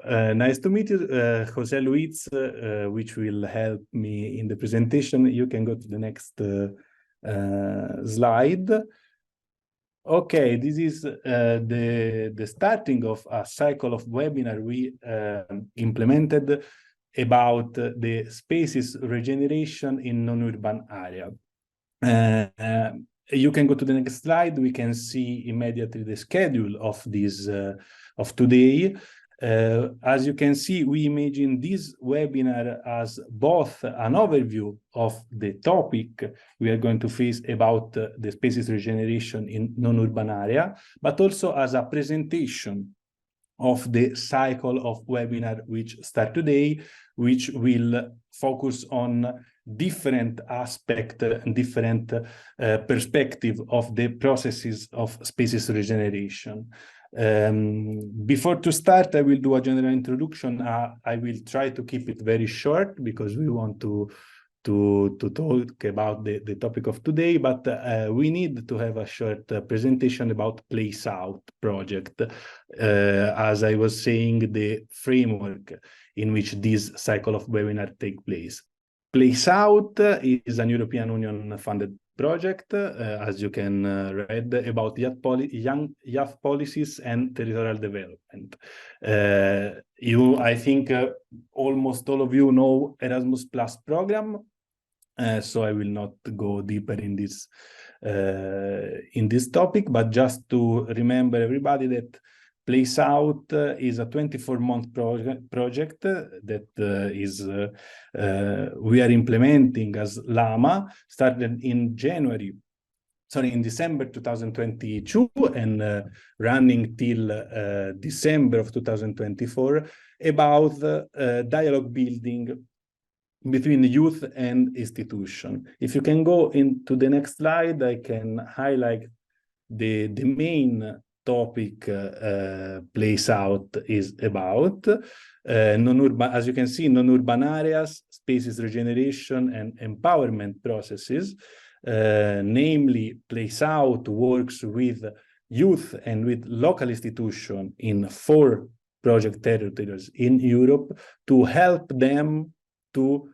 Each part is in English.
nice to meet you, Jose Luis, which will help me in the presentation. You can go to the next slide. Okay, this is the starting of a cycle of webinar we implemented about the spaces regeneration in non-urban area. You can go to the next slide. We can see immediately the schedule of this of today. As you can see, we imagine this webinar as both an overview of the topic we are going to face about the spaces regeneration in non-urban area, but also as a presentation of the cycle of webinar which start today, which will focus on different aspect and different perspective of the processes of spaces regeneration. Before to start, I will do a general introduction. I will try to keep it very short because we want to talk about the topic of today, but we need to have a short presentation about Place Out project. As I was saying, the framework in which this cycle of webinar take place. Place Out is an European Union funded project, as you can read, about young policies and territorial development. I think almost all of you know Erasmus Plus program, so I will not go deeper in this topic, but just to remember everybody that Place Out is a 24-month project that we are implementing as LAMA, started in December 2022 and running till December of 2024, about dialogue building between youth and institution. If you can go into the next slide, I can highlight the main topic Place Out is about. Non-urban, as you can see, non-urban areas, spaces regeneration and empowerment processes. Namely, Place Out works with youth and with local institutions in 4 project territories in Europe to help them to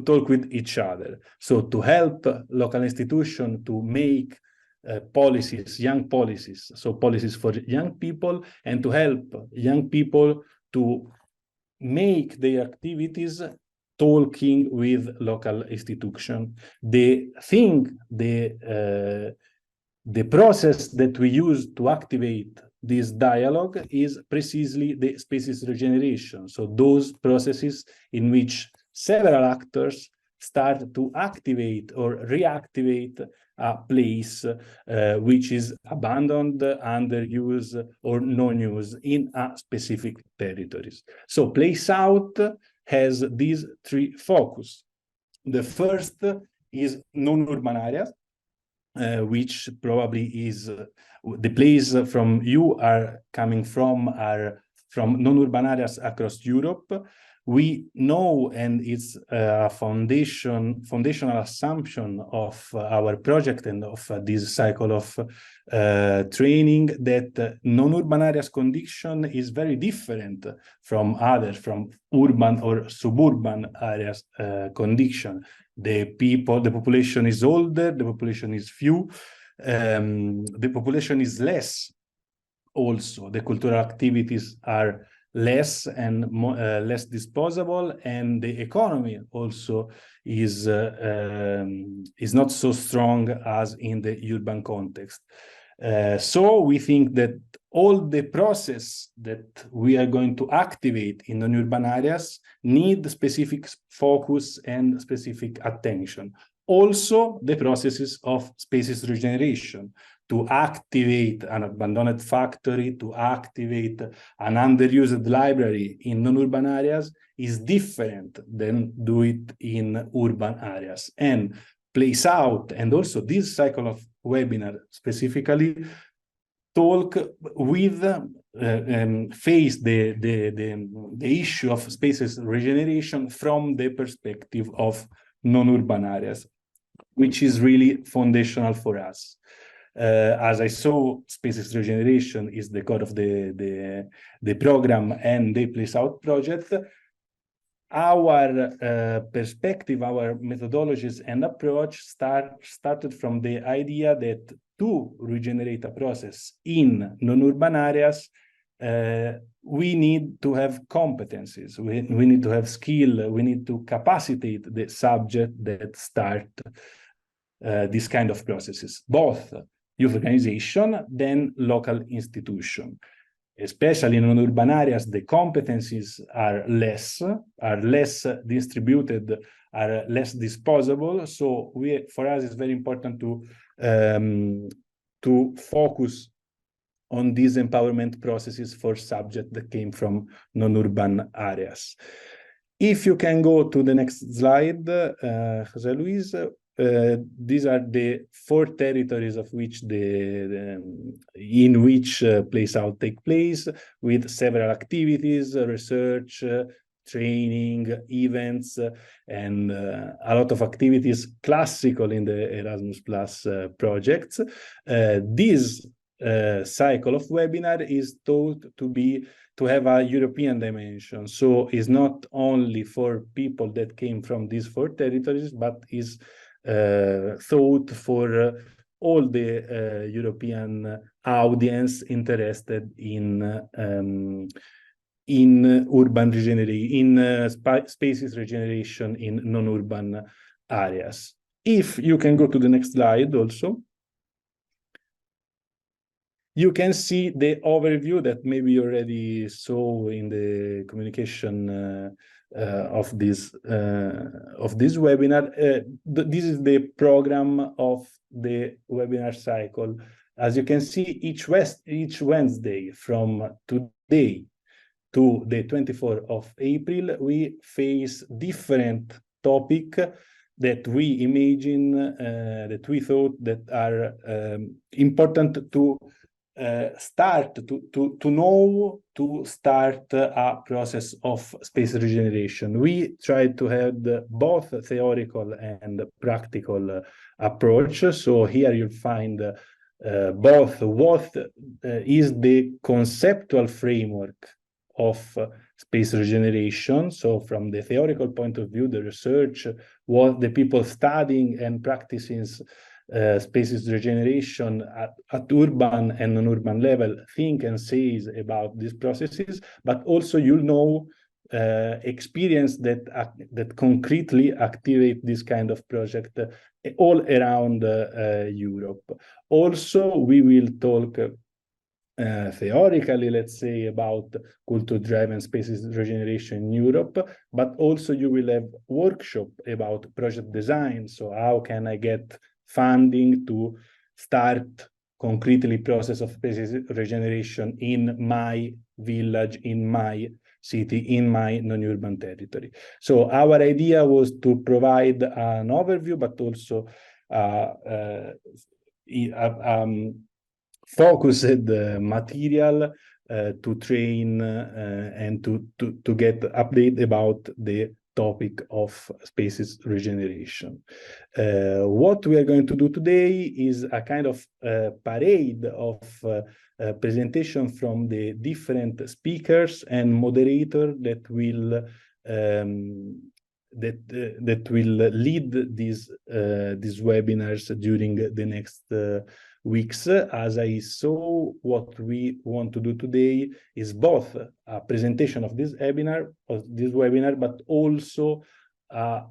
talk with each other. So to help local institutions to make policies, young policies, so policies for young people, and to help young people to make their activities talking with local institutions. The process that we use to activate this dialogue is precisely the spaces regeneration. So those processes in which several actors start to activate or reactivate a place which is abandoned, underused, or non-used in a specific territories. So Place Out has these 3 focus. The first is non-urban areas, which probably is the place from you are coming from, are from non-urban areas across Europe. We know, and it's a foundational assumption of our project and of this cycle of training, that non-urban areas condition is very different from others, from urban or suburban areas condition. The population is older, the population is few, the population is less. Also, the cultural activities are less and less disposable, and the economy also is not so strong as in the urban context. So we think that all the process that we are going to activate in non-urban areas need specific focus and specific attention. Also, the processes of spaces regeneration, to activate an abandoned factory, to activate an underused library in non-urban areas is different than do it in urban areas. And Place Out, and also this cycle of webinar specifically, talk with, face the issue of spaces regeneration from the perspective of non-urban areas, which is really foundational for us. As I saw, Spaces Regeneration is the core of the program and the Place Out project. Our perspective, our methodologies and approach started from the idea that to regenerate a process in non-urban areas, we need to have competencies, we need to have skill, we need to capacitate the subject that start this kind of processes, both youth organization, then local institution. Especially in non-urban areas, the competencies are less distributed, are less disposable. So for us, it's very important to focus on these empowerment processes for subjects that came from non-urban areas. If you can go to the next slide, José Luis, these are the 4 territories of which in which Place Out take place, with several activities, research, training, events, and a lot of activities classical in the Erasmus Plus projects. This cycle of webinar is thought to have a European dimension. So it's not only for people that came from these 4 territories, but is thought for all the European audience interested in urban regeneration, in spaces regeneration in non-urban areas. If you can go to the next slide also, you can see the overview that maybe you already saw in the communication of this webinar. This is the program of the webinar cycle. As you can see, each Wednesday from today to the 24th of April, we face different topics that we imagine, that we thought that are important to start a process of space regeneration. We tried to have both theoretical and practical approach. So here you'll find both what is the conceptual framework of space regeneration. So from the theoretical point of view, the research, what the people studying and practicing spaces regeneration at urban and non-urban level think and says about these processes, but also experience that concretely activate this kind of project all around Europe. Also, we will talk theoretically, let's say, about culture-driven spaces regeneration in Europe, but also you will have workshop about project design. So how can I get funding to start concretely process of spaces regeneration in my village, in my city, in my non-urban territory. So our idea was to provide an overview, but also focused material to train and to get update about the topic of spaces regeneration. What we are going to do today is a kind of parade of presentation from the different speakers and moderator that will lead these webinars during the next weeks. As I saw, what we want to do today is both a presentation of this webinar, but also a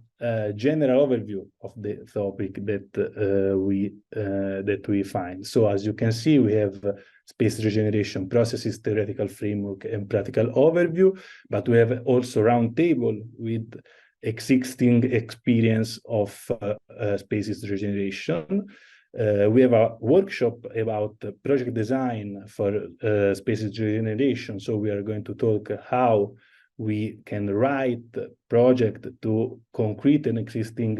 general overview of the topic that we find. So as you can see, we have space regeneration processes, theoretical framework, and practical overview, but we have also roundtable with existing experience of spaces regeneration. We have a workshop about project design for spaces regeneration. So we are going to talk how we can write project to concrete and existing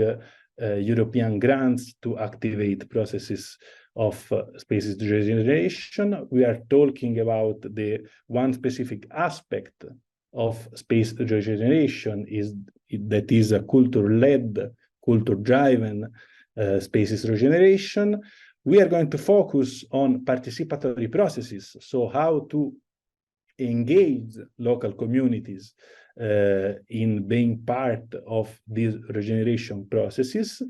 European grants to activate processes of spaces regeneration. We are talking about the one specific aspect of space regeneration that is a culture-led, culture-driven spaces regeneration. We are going to focus on participatory processes, so how to engage local communities in being part of these regeneration processes.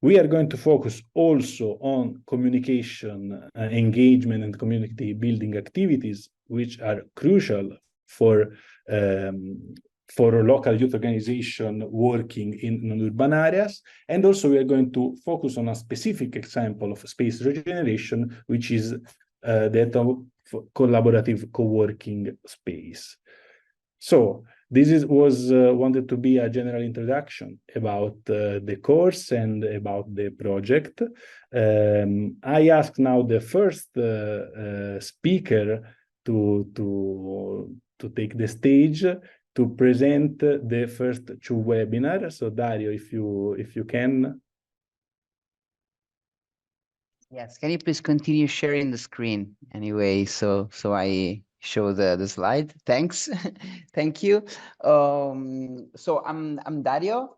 We are going to focus also on communication, engagement, and community building activities, which are crucial for local youth organization working in non-urban areas. And also we are going to focus on a specific example of space regeneration, which is that of collaborative co-working space. So this was wanted to be a general introduction about the course and about the project. I ask now the first speaker to take the stage to present the first two webinars. So Dario, if you can. Yes, can you please continue sharing the screen anyway, so I show the slide. Thanks. Thank you. So I'm Dario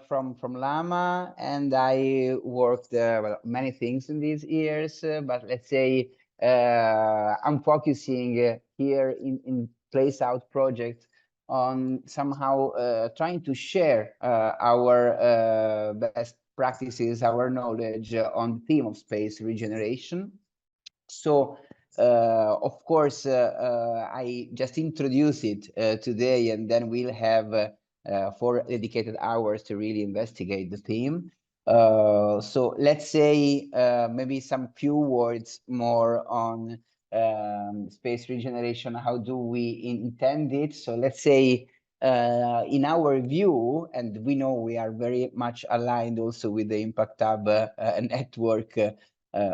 from Lama, and I worked well, many things in these years, but let's say I'm focusing here in Place Out project on somehow trying to share our best practices, our knowledge on the theme of space regeneration. So, of course, I just introduced it today, and then we'll have 4 dedicated hours to really investigate the theme. So let's say maybe some few words more on space regeneration. How do we intend it? So let's say in our view, and we know we are very much aligned also with the Impact Hub network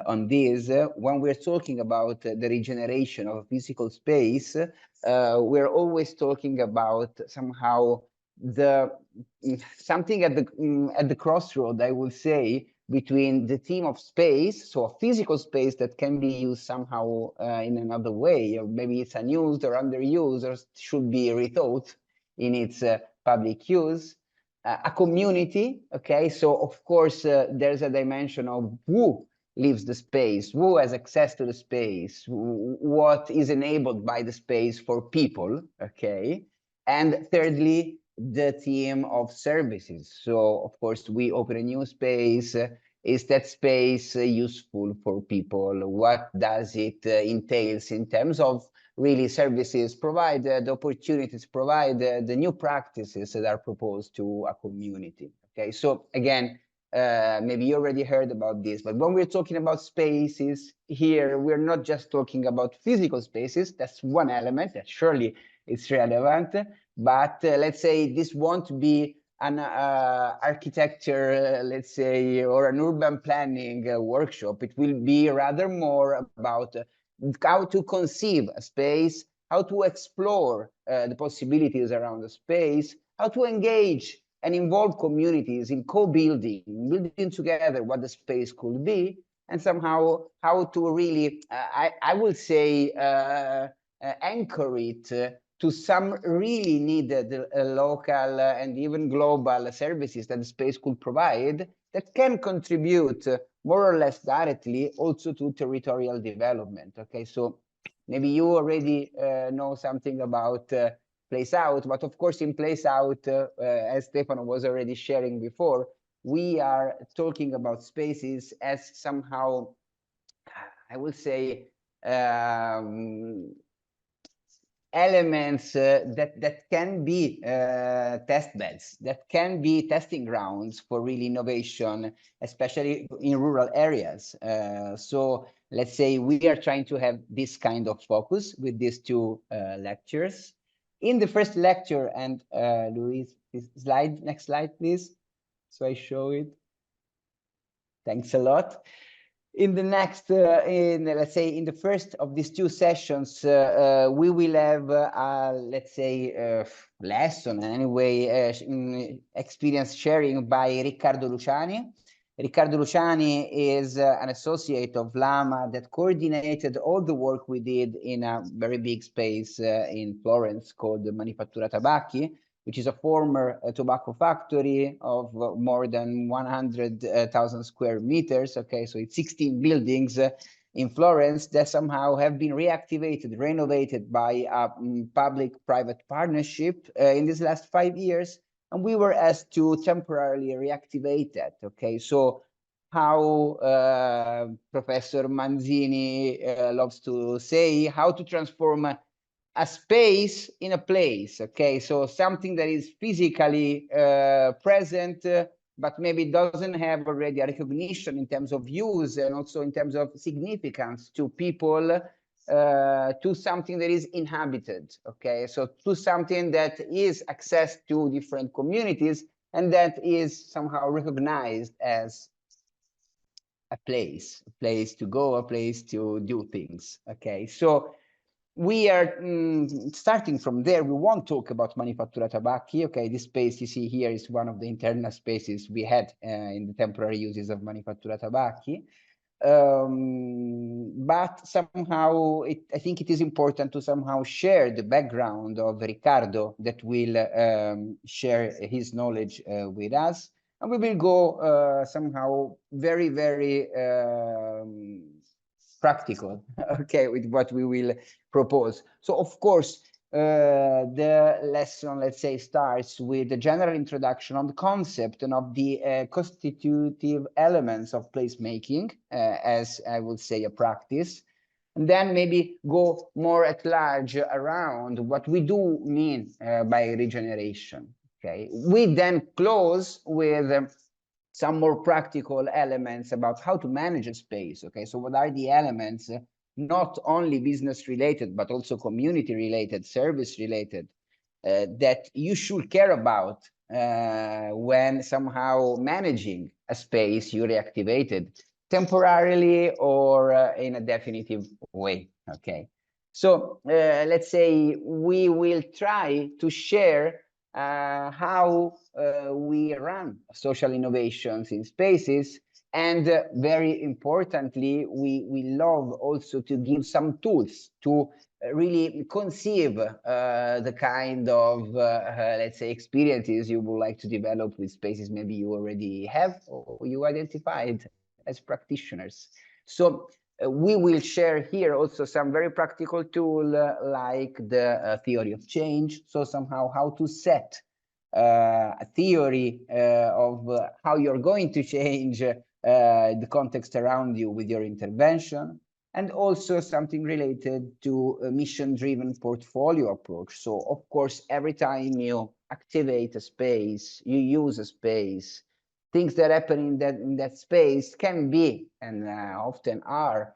on this, when we're talking about the regeneration of physical space, we're always talking about somehow something at the crossroad, I would say, between the theme of space, so a physical space that can be used somehow in another way, or maybe it's unused or underused or should be rethought in its public use. A community, okay, so of course there's a dimension of who lives the space, who has access to the space, what is enabled by the space for people, okay? And thirdly, the theme of services. So of course we open a new space. Is that space useful for people? What does it entails in terms of really services provided, opportunities provided, the new practices that are proposed to a community? Okay, so again, maybe you already heard about this, but when we're talking about spaces here, we're not just talking about physical spaces. That's one element that surely is relevant, but let's say this won't be an architecture, let's say, or an urban planning workshop. It will be rather more about how to conceive a space, how to explore the possibilities around the space, how to engage and involve communities in co-building, building together what the space could be, and somehow how to really, I would say, anchor it to some really needed local and even global services that the space could provide that can contribute more or less directly also to territorial development. Okay, so maybe you already know something about Place Out, but of course in Place Out, as Stefano was already sharing before, we are talking about spaces as somehow, I would say, elements that can be test beds, that can be testing grounds for real innovation, especially in rural areas. So let's say we are trying to have this kind of focus with these 2 lectures. In the first lecture, and Luis, next slide, please. So I show it. Thanks a lot. In the next, let's say, in the first of these 2 sessions, we will have, let's say, lesson, anyway, experience sharing by Riccardo Luciani. Riccardo Luciani is an associate of Lama that coordinated all the work we did in a very big space in Florence called the Manifattura Tabacchi, which is a former tobacco factory of more than 100,000 square meters. Okay, so it's 16 buildings in Florence that somehow have been reactivated, renovated by a public-private partnership in these last 5 years. And we were asked to temporarily reactivate that. Okay, so how Professor Manzini loves to say, how to transform a space in a place. Okay, so something that is physically present, but maybe doesn't have already a recognition in terms of use and also in terms of significance to people, to something that is inhabited. Okay, so to something that is access to different communities and that is somehow recognized as a place to go, a place to do things. Okay, so we are starting from there. We won't talk about Manifattura Tabacchi. Okay, this space you see here is one of the internal spaces we had in the temporary uses of Manifattura Tabacchi. But somehow I think it is important to somehow share the background of Riccardo that will share his knowledge with us. And we will go somehow very, very practical, okay, with what we will propose. So of course, the lesson, let's say, starts with the general introduction on the concept and of the constitutive elements of placemaking, as I would say a practice, and then maybe go more at large around what we do mean by regeneration. Okay, we then close with some more practical elements about how to manage a space. Okay, so what are the elements, not only business related, but also community related, service related, that you should care about when somehow managing a space you reactivated temporarily or in a definitive way. Okay, so let's say we will try to share how we run social innovations in spaces. And very importantly, we love also to give some tools to really conceive the kind of, let's say, experiences you would like to develop with spaces maybe you already have or you identified as practitioners. So we will share here also some very practical tool like the theory of change. So somehow how to set a theory of how you're going to change the context around you with your intervention, and also something related to a mission-driven portfolio approach. So of course, every time you activate a space, you use a space, things that happen in that space can be and often are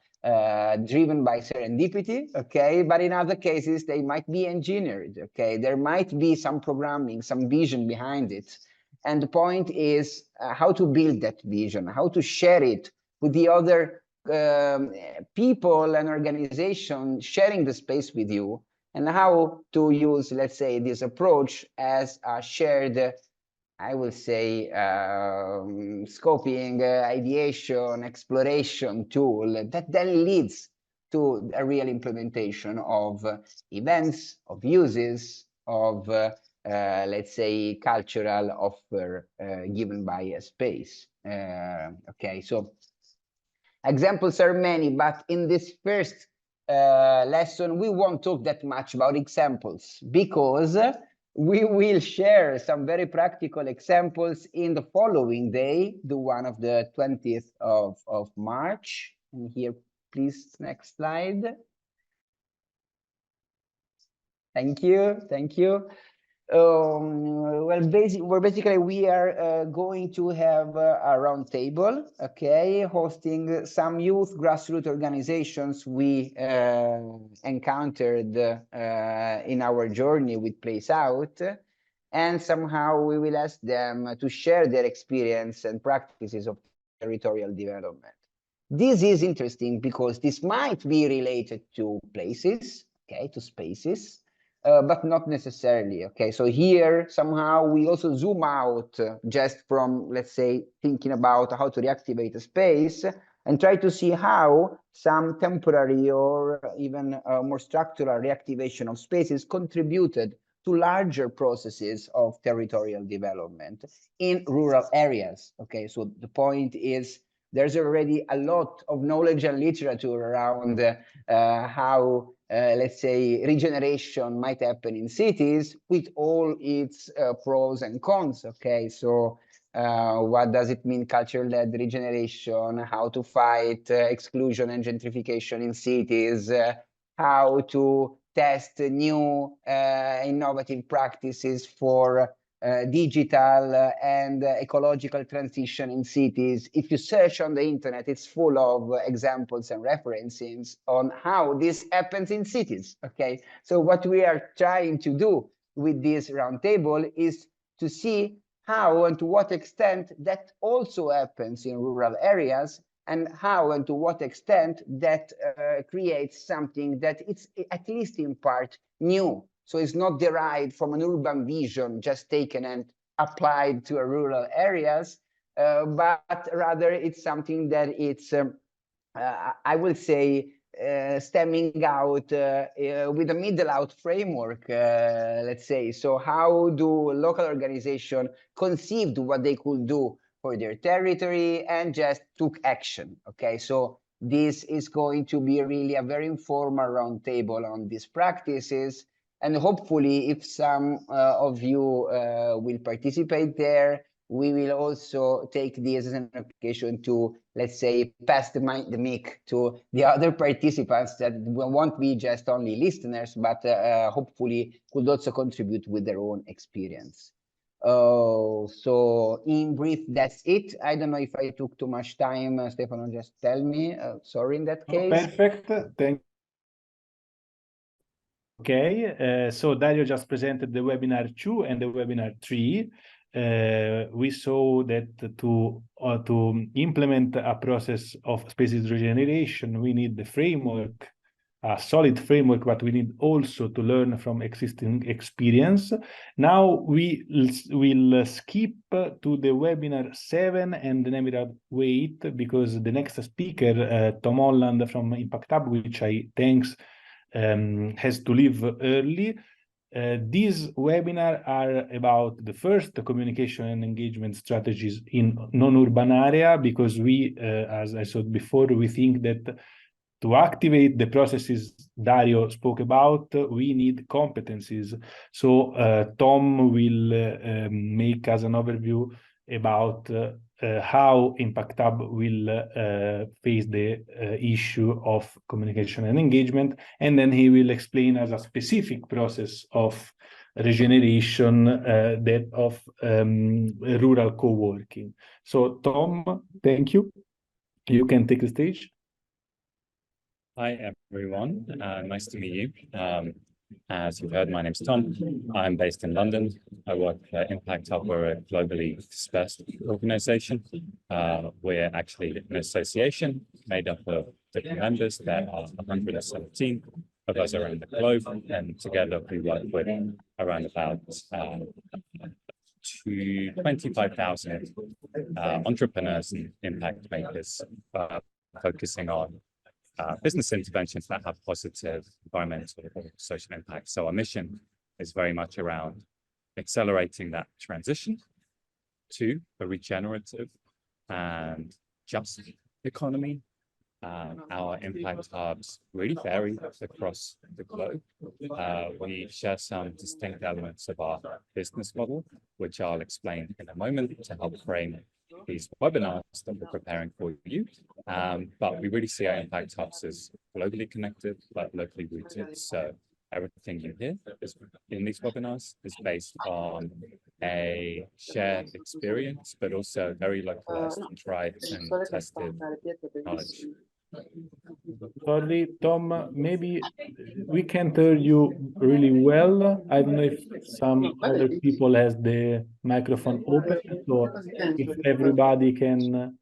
driven by serendipity, okay, but in other cases they might be engineered. Okay, there might be some programming, some vision behind it, and the point is how to build that vision, how to share it with the other people and organizations sharing the space with you, and how to use, let's say, this approach as a shared, I will say, scoping, ideation, exploration tool that then leads to a real implementation of events, of uses, of, let's say, cultural offer given by a space. Okay, so examples are many, but in this first lesson, we won't talk that much about examples because we will share some very practical examples in the following day, the one of the 20th of March. And here, please, next slide. Thank you, thank you. Well, basically we are going to have a round table, okay, hosting some youth grassroots organizations we encountered in our journey with Place Out, and somehow we will ask them to share their experience and practices of territorial development. This is interesting because this might be related to places, okay, to spaces, but not necessarily. Okay, so here somehow we also zoom out just from, let's say, thinking about how to reactivate a space and try to see how some temporary or even more structural reactivation of spaces contributed to larger processes of territorial development in rural areas. Okay, so the point is there's already a lot of knowledge and literature around how, let's say, regeneration might happen in cities with all its pros and cons. Okay, so what does it mean, culture-led regeneration, how to fight exclusion and gentrification in cities, how to test new innovative practices for digital and ecological transition in cities. If you search on the internet, it's full of examples and references on how this happens in cities. Okay, so what we are trying to do with this roundtable is to see how and to what extent that also happens in rural areas, and how and to what extent that creates something that it's at least in part new. So it's not derived from an urban vision, just taken and applied to rural areas, but rather it's something that it's, I will say, stemming out with a middle out framework, let's say. So how do local organizations conceived what they could do for their territory and just took action? Okay, so this is going to be really a very informal roundtable on these practices. And hopefully, if some of you will participate there, we will also take this as an occasion to, let's say, pass the mic to the other participants that won't be just only listeners, but hopefully could also contribute with their own experience. So in brief, that's it. I don't know if I took too much time. Stefano, just tell me. Sorry in that case. Perfect. Thank you. Okay, so Dario just presented the webinar 2 and the webinar 3. We saw that to implement a process of species regeneration, we need the framework, a solid framework, but we need also to learn from existing experience. Now we will skip to the webinar 7 and then we will wait because the next speaker, Tom Holland from Impact Hub, which I thanks, has to leave early. These webinars are about the first communication and engagement strategies in non-urban area, because we, as I said before, we think that to activate the processes Dario spoke about, we need competencies. So Tom will make us an overview about how Impact Hub will face the issue of communication and engagement, and then he will explain us a specific process of regeneration, that of rural co-working. So Tom, thank you. You can take the stage. Hi, everyone. Nice to meet you. As you've heard, my name's Tom. I'm based in London. I work at Impact Hub. We're a globally dispersed organization. We're actually an association made up of different members. There are 117 of us around the globe, and together we work with around about 25,000 entrepreneurs and impact makers, focusing on business interventions that have positive environmental or social impact. So our mission is very much around accelerating that transition to a regenerative and just economy. Our impact hubs really vary across the globe. We share some distinct elements of our business model, which I'll explain in a moment to help frame these webinars that we're preparing for you. But we really see our impact hubs as globally connected, but locally rooted. So everything you hear in these webinars is based on a shared experience, but also very localized and tried and tested knowledge. Sorry, Tom, maybe we can't hear you really well. I don't know if some other people has the microphone open, so if everybody can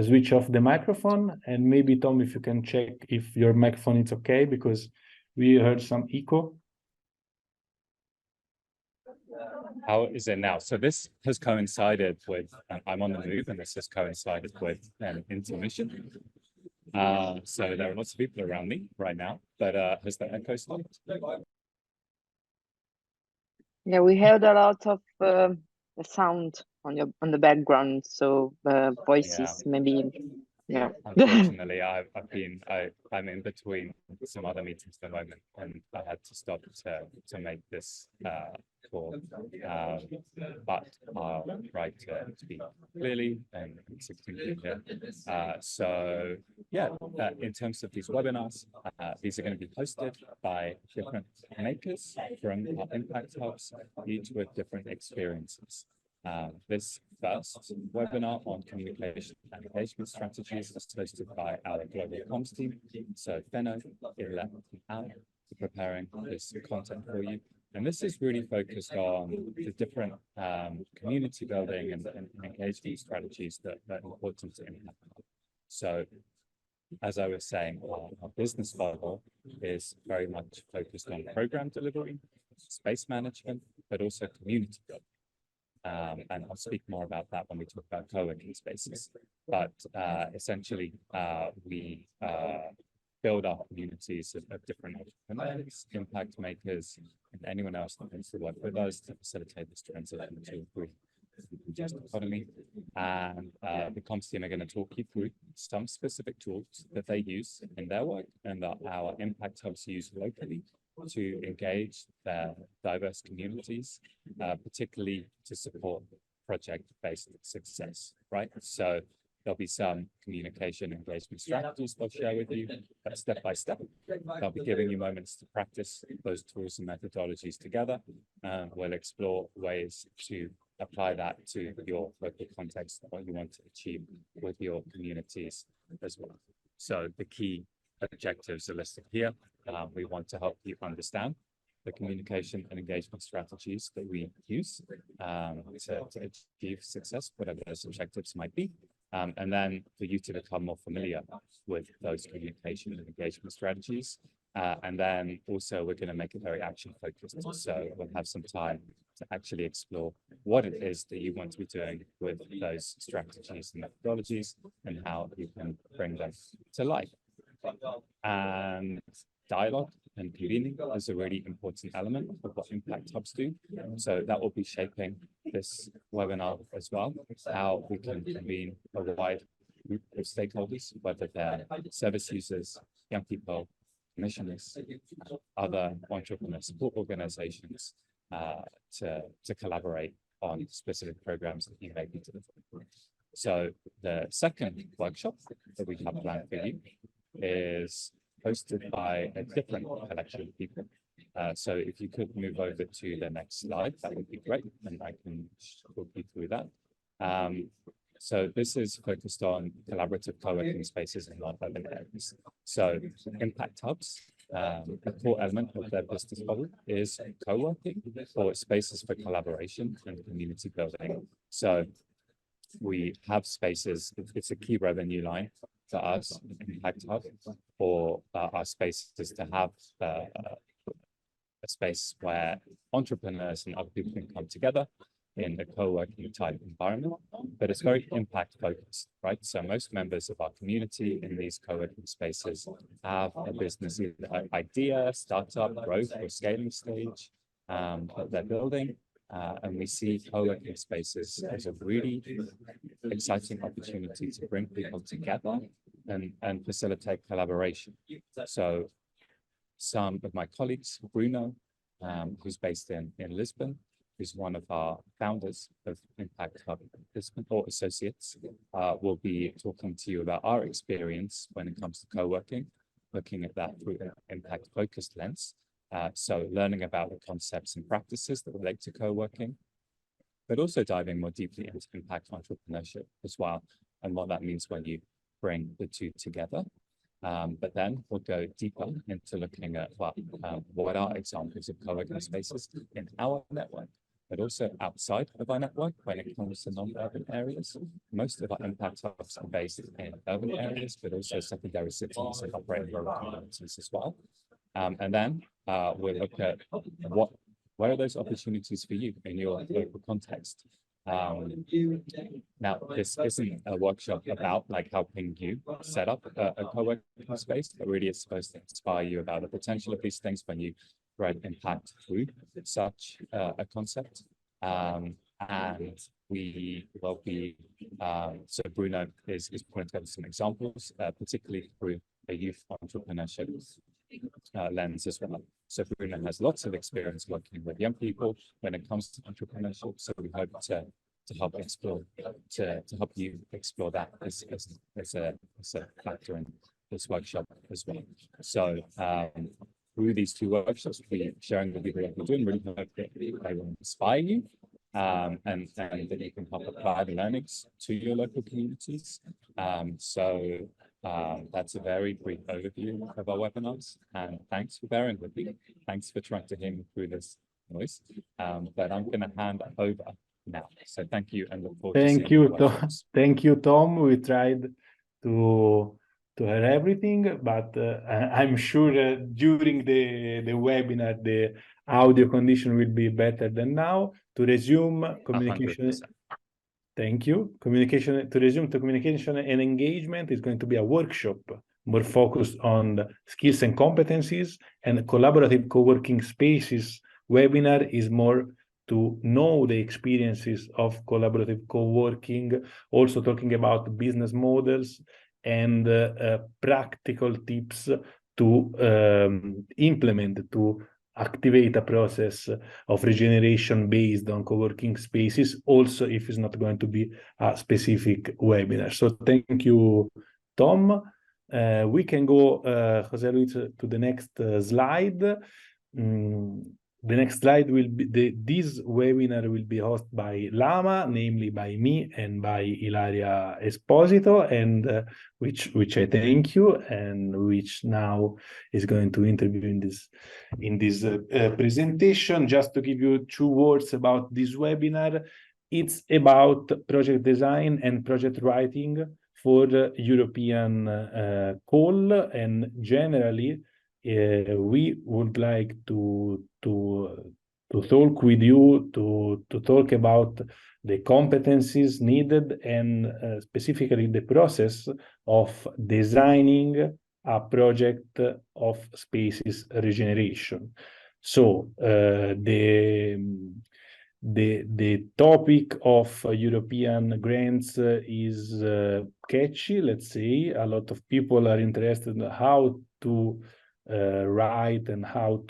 switch off the microphone, and maybe Tom, if you can check if your microphone is okay, because we heard some echo. How is it now? So this has coincided with, I'm on the move, and this has coincided with an intermission. So there are lots of people around me right now, but has the echo stopped? Yeah, we heard a lot of sound on the background, so voices maybe. Yeah. Unfortunately, I'm in between some other meetings at the moment, and I had to stop to make this call. But I'll try to speak clearly and succinctly here. So yeah, in terms of these webinars, these are going to be hosted by different makers from our impact hubs, each with different experiences. This first webinar on communication and engagement strategies is hosted by our global comms team. So Fenno, Ilya, and Al are preparing this content for you. And this is really focused on the different community building and engagement strategies that are important to impact. So as I was saying, our business model is very much focused on program delivery, space management, but also community building. And I'll speak more about that when we talk about co-working spaces. But essentially, we build our communities of different entrepreneurs, impact makers, and anyone else that wants to work with us to facilitate this transition to a green just economy. And the comms team are going to talk you through some specific tools that they use in their work and that our impact hubs use locally to engage their diverse communities, particularly to support project-based success, right? So there'll be some communication engagement strategies they'll share with you, but step by step. They'll be giving you moments to practice those tools and methodologies together. We'll explore ways to apply that to your local context, what you want to achieve with your communities as well. So the key objectives are listed here. We want to help you understand the communication and engagement strategies that we use to achieve success, whatever those objectives might be. And then for you to become more familiar with those communication and engagement strategies. And then also we're going to make it very action focused. So we'll have some time to actually explore what it is that you want to be doing with those strategies and methodologies and how you can bring them to life. And dialogue and convening is a really important element of what impact hubs do. So that will be shaping this webinar as well, how we can convene a wide group of stakeholders, whether they're service users, young people, commissioners, other entrepreneur support organizations, to collaborate on specific programs that you may be delivering. So the second workshop that we have planned for you is hosted by a different collection of people. So if you could move over to the next slide, that would be great, and I can talk you through that. So this is focused on collaborative co-working spaces in non-urban areas. So impact hubs, a core element of their business model is co-working or spaces for collaboration and community building. So we have spaces, it's a key revenue line for us, Impact Hub, for our spaces to have a space where entrepreneurs and other people can come together in a co-working type environment, but it's very impact focused, right? So most members of our community in these co-working spaces have a business idea, startup, growth, or scaling stage that they're building. And we see co-working spaces as a really exciting opportunity to bring people together and facilitate collaboration. So some of my colleagues, Bruno, who's based in Lisbon, who's one of our founders of Impact Hub Lisbon, or associates, will be talking to you about our experience when it comes to co-working, looking at that through an impact-focused lens. So learning about the concepts and practices that relate to co-working, but also diving more deeply into impact entrepreneurship as well, and what that means when you bring the two together. But then we'll go deeper into looking at what are examples of co-working spaces in our network, but also outside of our network when it comes to non-urban areas. Most of our impact hubs are based in urban areas, but also secondary cities and operating rural communities as well. And then we'll look at where are those opportunities for you in your local context. Now, this isn't a workshop about like helping you set up a co-working space, but really it's supposed to inspire you about the potential of these things when you great impact through such a concept. And we will be, so Bruno is putting together some examples, particularly through a youth entrepreneurship lens as well. So Bruno has lots of experience working with young people when it comes to entrepreneurship. So we hope to help explore, to help you explore that as a factor in this workshop as well. So through these two workshops, we'll be sharing with you what we're doing. Really hope that they will inspire you, and that you can help apply the learnings to your local communities. That's a very brief overview of our webinars, and thanks for bearing with me. Thanks for trying to hear me through this noise. But I'm going to hand over now. So thank you, and look forward to seeing you. Thank you, Tom. We tried to hear everything, but I'm sure during the webinar the audio condition will be better than now. To resume communication. 100%. Thank you. To resume to communication and engagement is going to be a workshop more focused on skills and competencies, and collaborative co-working spaces webinar is more to know the experiences of collaborative co-working, also talking about business models and practical tips to implement, to activate a process of regeneration based on co-working spaces, also if it's not going to be a specific webinar. So thank you, Tom. We can go, Jose Luis, to the next slide. The next slide will be this webinar will be hosted by Lama, namely by me and by Ilaria Esposito, and which I thank you, and which now is going to interview in this presentation. Just to give you 2 words about this webinar, it's about project design and project writing for the European call, and generally we would like to talk with you to talk about the competencies needed and specifically the process of designing a project of spaces regeneration. So the topic of European grants is catchy, let's say. A lot of people are interested in how to write and how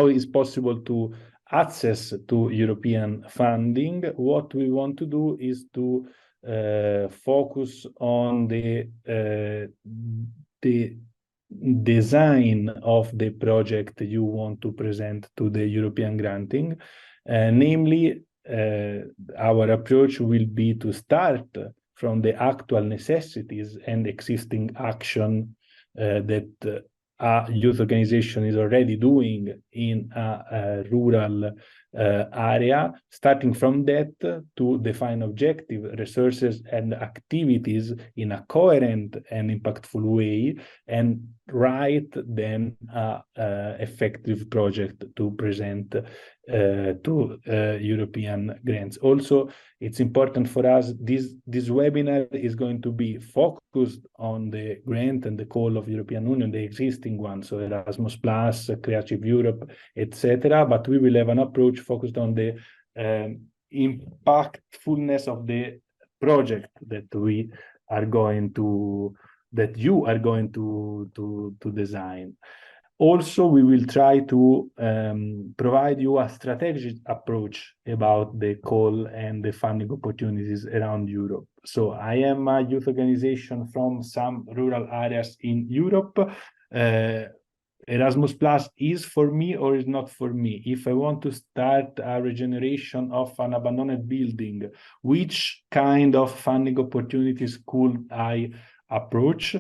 is possible to access to European funding. What we want to do is to focus on the design of the project you want to present to the European granting. Namely, our approach will be to start from the actual necessities and existing action that a youth organization is already doing in a rural area, starting from that to define objective resources and activities in a coherent and impactful way, and write then a effective project to present to European grants. Also, it's important for us, this webinar is going to be focused on the grant and the call of European Union, the existing one, so Erasmus+, Creative Europe, etc. But we will have an approach focused on the impactfulness of the project that you are going to design. Also, we will try to provide you a strategic approach about the call and the funding opportunities around Europe. So I am a youth organization from some rural areas in Europe. Erasmus Plus is for me or is not for me. If I want to start a regeneration of an abandoned building, which kind of funding opportunities could I approach?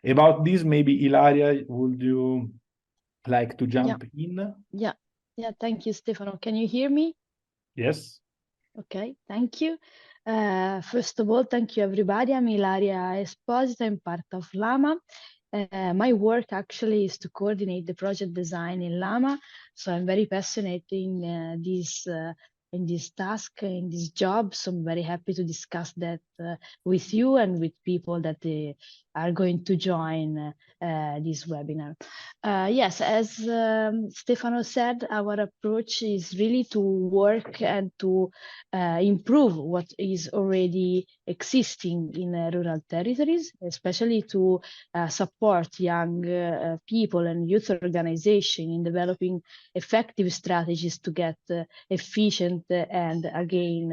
About this, maybe Ilaria, would you like to jump in? Yeah, thank you, Stefano. Can you hear me? Yes. Okay, thank you. First of all, thank you, everybody. I'm Ilaria Esposito. I'm part of Lama. My work actually is to coordinate the project design in Lama. So I'm very passionate in this task, in this job. So I'm very happy to discuss that with you and with people that are going to join this webinar. Yes, as Stefano said, our approach is really to work and to improve what is already existing in rural territories, especially to support young people and youth organization in developing effective strategies to get efficient and again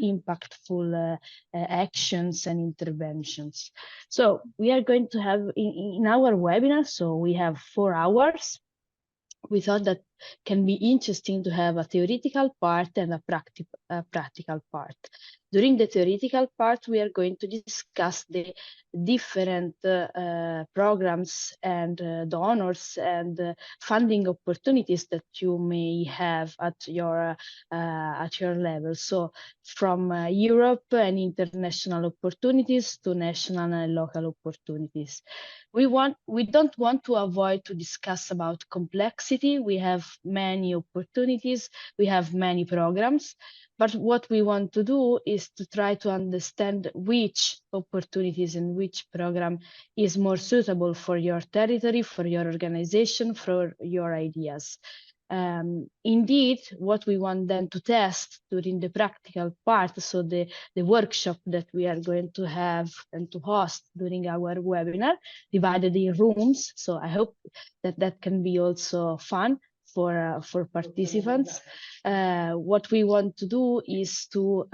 impactful actions and interventions. So we are going to have in our webinar, so we have 4 hours. We thought that can be interesting to have a theoretical part and a practical part. During the theoretical part, we are going to discuss the different programs and donors and funding opportunities that you may have at your level. So from Europe and international opportunities to national and local opportunities. We don't want to avoid to discuss about complexity. We have many opportunities, we have many programs, but what we want to do is to try to understand which opportunities and which program is more suitable for your territory, for your organization, for your ideas. Indeed, what we want then to test during the practical part, so the workshop that we are going to have and to host during our webinar, divided in rooms. So I hope that that can be also fun for participants. What we want to do is to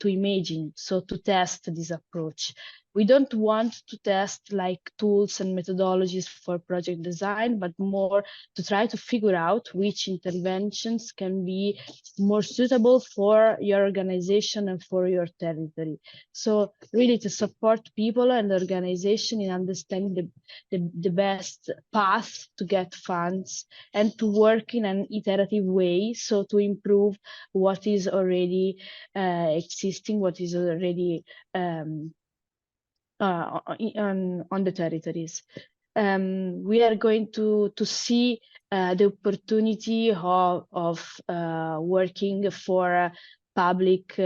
imagine, so to test this approach. We don't want to test like tools and methodologies for project design, but more to try to figure out which interventions can be more suitable for your organization and for your territory. So really to support people and organization in understanding the best path to get funds and to work in an iterative way, so to improve what is already existing, what is already on the territories. We are going to see the opportunity of working for public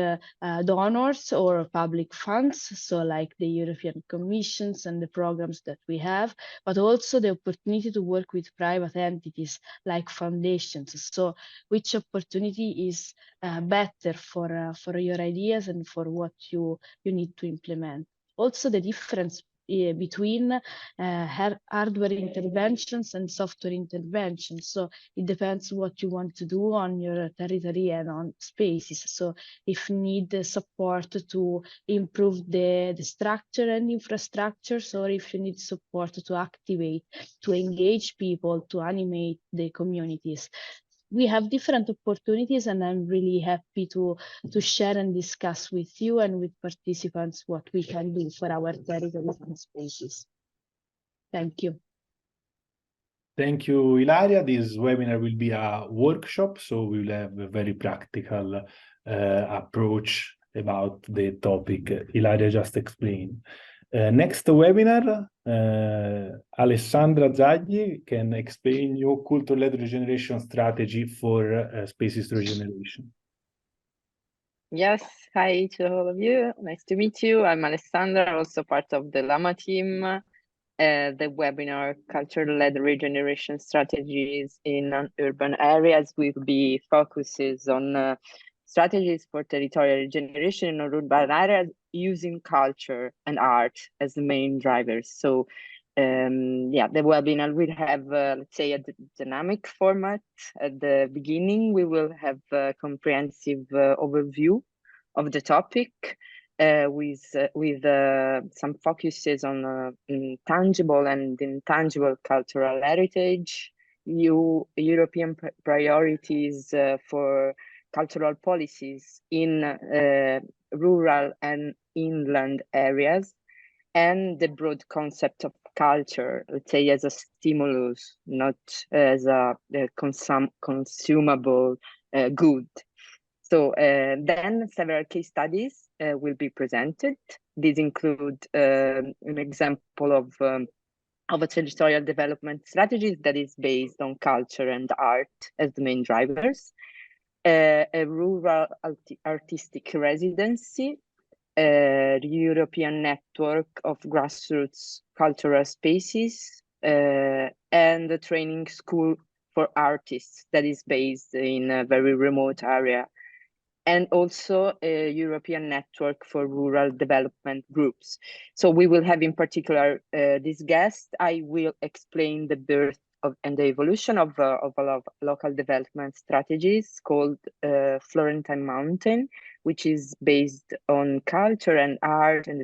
donors or public funds, so like the European Commissions and the programs that we have, but also the opportunity to work with private entities like foundations. So which opportunity is better for your ideas and for what you need to implement. Also the difference between hardware interventions and software interventions. So it depends what you want to do on your territory and on spaces. So if you need support to improve the structure and infrastructures, or if you need support to activate, to engage people, to animate the communities. We have different opportunities, and I'm really happy to share and discuss with you and with participants what we can do for our territories and spaces. Thank you. Thank you, Ilaria. This webinar will be a workshop, so we will have a very practical approach about the topic Ilaria just explained. Next webinar, Alessandra Zagli can explain your culture-led regeneration strategy for species regeneration. Yes, hi to all of you. Nice to meet you. I'm Alessandra, also part of the Llama team. The webinar Culture-led Regeneration Strategies in Urban Areas will be focuses on strategies for territorial regeneration in urban areas using culture and art as the main drivers. So yeah, the webinar will have, let's say, a dynamic format. At the beginning, we will have a comprehensive overview of the topic with some focuses on tangible and intangible cultural heritage, European priorities for cultural policies in rural and inland areas, and the broad concept of culture, let's say, as a stimulus, not as a consumable good. So then several case studies will be presented. These include an example of a territorial development strategy that is based on culture and art as the main drivers, a rural artistic residency, the European Network of Grassroots Cultural Spaces, and the training school for artists that is based in a very remote area, and also a European network for rural development groups. So we will have in particular this guest. I will explain the birth and the evolution of a lot of local development strategies called Florentine Mountain, which is based on culture and art, and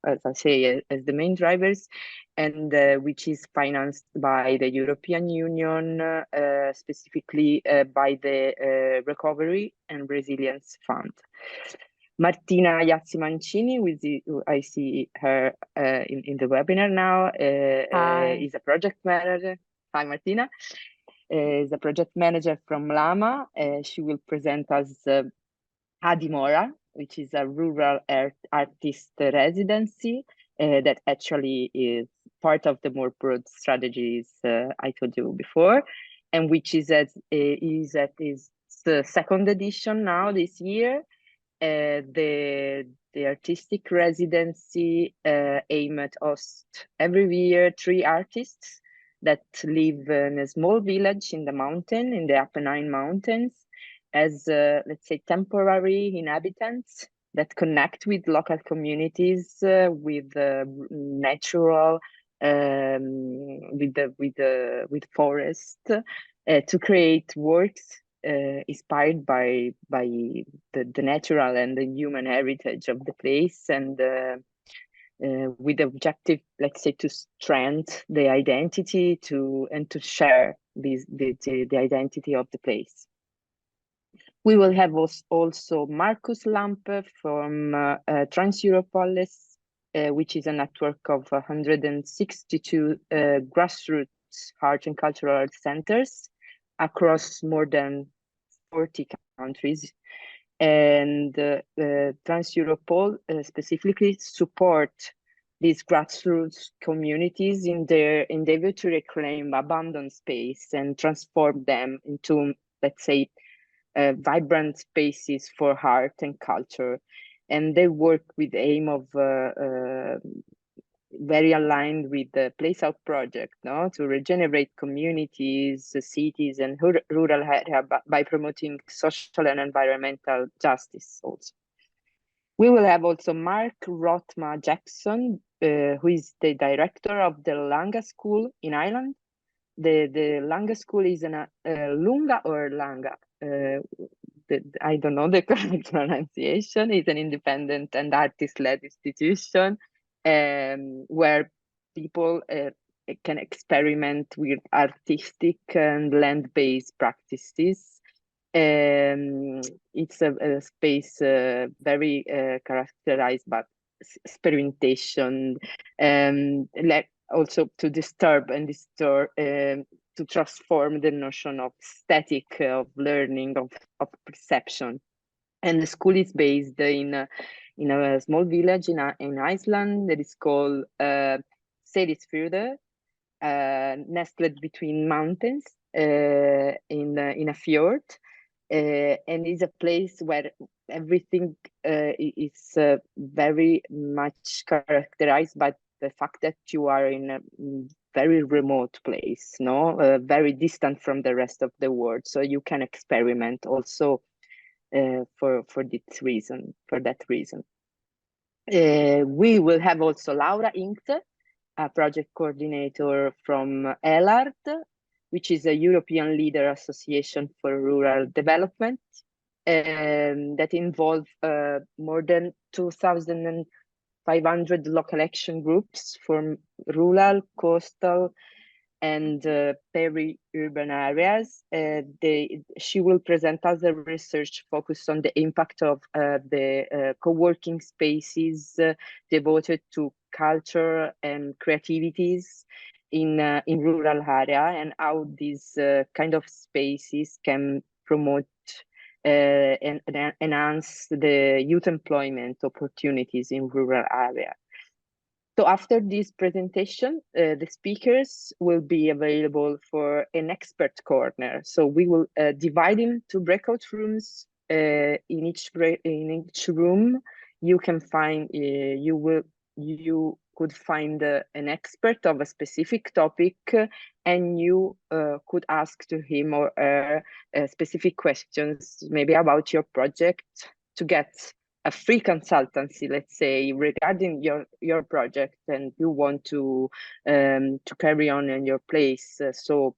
as I say, as the main drivers, and which is financed by the European Union, specifically by the Recovery and Resilience Fund. Martina Iazzi Mancini, I see her in the webinar now, is a project manager. Hi, Martina. Is a project manager from Lama. She will present us Adimora, which is a rural artist residency that actually is part of the more broad strategies I told you before, and which is at its second edition now this year. The artistic residency aim at host every year 3 artists that live in a small village in the mountain, in the Apennine Mountains, as let's say temporary inhabitants that connect with local communities, with natural, with forest, to create works inspired by the natural and the human heritage of the place, and with the objective, let's say, to strengthen the identity and to share the identity of the place. We will have also Markus Lampe from Trans-Europolis, which is a network of 162 grassroots art and cultural centers across more than 40 countries. And Trans-Europol specifically support these grassroots communities in their endeavor to reclaim abandoned space and transform them into, let's say, vibrant spaces for art and culture. And they work with the aim of very aligned with the Place Out project, no, to regenerate communities, cities, and rural area by promoting social and environmental justice also. We will have also Mark Rothma Jackson, who is the director of the Langa School in Ireland. The Langa School is Lunga or Langa? I don't know the correct pronunciation. It's an independent and artist-led institution where people can experiment with artistic and land-based practices. It's a space very characterized by experimentation, like also to disturb and distort, to transform the notion of static, of learning, of perception. And the school is based in a small village in Iceland that is called Seyðisfjörður, nestled between mountains in a fjord, and is a place where everything is very much characterized by the fact that you are in a very remote place, no, very distant from the rest of the world. So you can experiment also for that reason. We will have also Laura Inkte, a project coordinator from ELARD, which is a European Leader Association for Rural Development, that involves more than 2,500 local action groups from rural, coastal, and peri-urban areas. She will present us a research focused on the impact of the co-working spaces devoted to culture and creativities in rural area, and how these kind of spaces can promote and enhance the youth employment opportunities in rural area. So after this presentation, the speakers will be available for an expert corner. So we will divide into breakout rooms. In each room, you can find you could find an expert of a specific topic, and you could ask to him or her specific questions, maybe about your project, to get a free consultancy, let's say, regarding your project, and you want to carry on in your place. So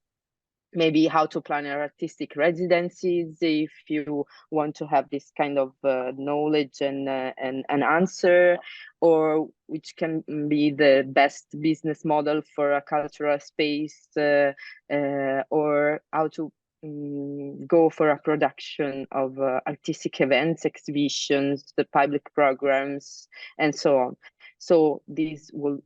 maybe how to plan your artistic residencies, if you want to have this kind of knowledge and an answer, or which can be the best business model for a cultural space, or how to go for a production of artistic events, exhibitions, the public programs, and so on. So these will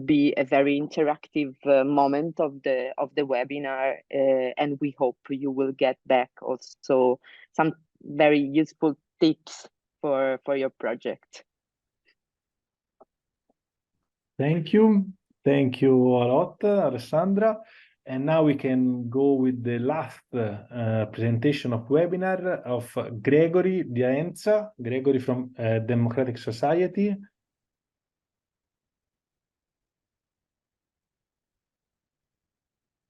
be a very interactive moment of the webinar, and we hope you will get back also some very useful tips for your project. Thank you a lot, Alessandra. And now we can go with the last presentation of webinar of Gregory Diaenza, Gregory from Democratic Society.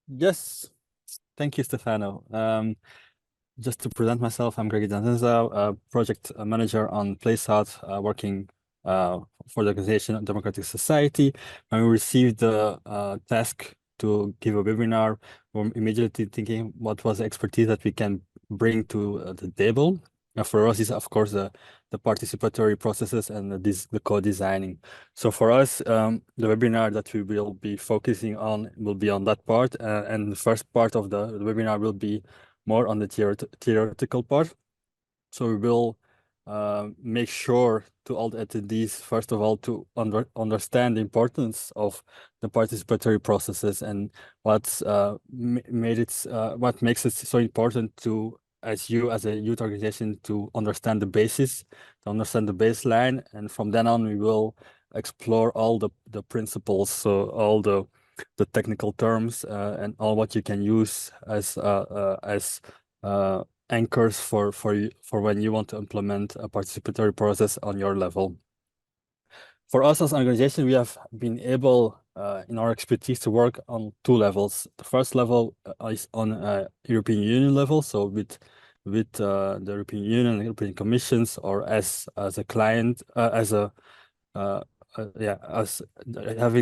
Yes, thank you, Stefano. Just to present myself, I'm Gregory Diaenza, a project manager on PlaceOut, working for the organization Democratic Society. When we received the task to give a webinar, we're immediately thinking what was the expertise that we can bring to the table. For us, is of course the participatory processes and the co-designing. So for us, the webinar that we will be focusing on will be on that part, and the first part of the webinar will be more on the theoretical part. So we will make sure to all the attendees, first of all, to understand the importance of the participatory processes and what's what makes it so important to, as a youth organization, to understand the basis, to understand the baseline, and from then on we will explore all the principles, so all the technical terms and all what you can use as anchors for when you want to implement a participatory process on your level. For us as an organization, we have been able in our expertise to work on two levels. The first level is on European Union level, so with the European Union and European Commissions, or as a client, as having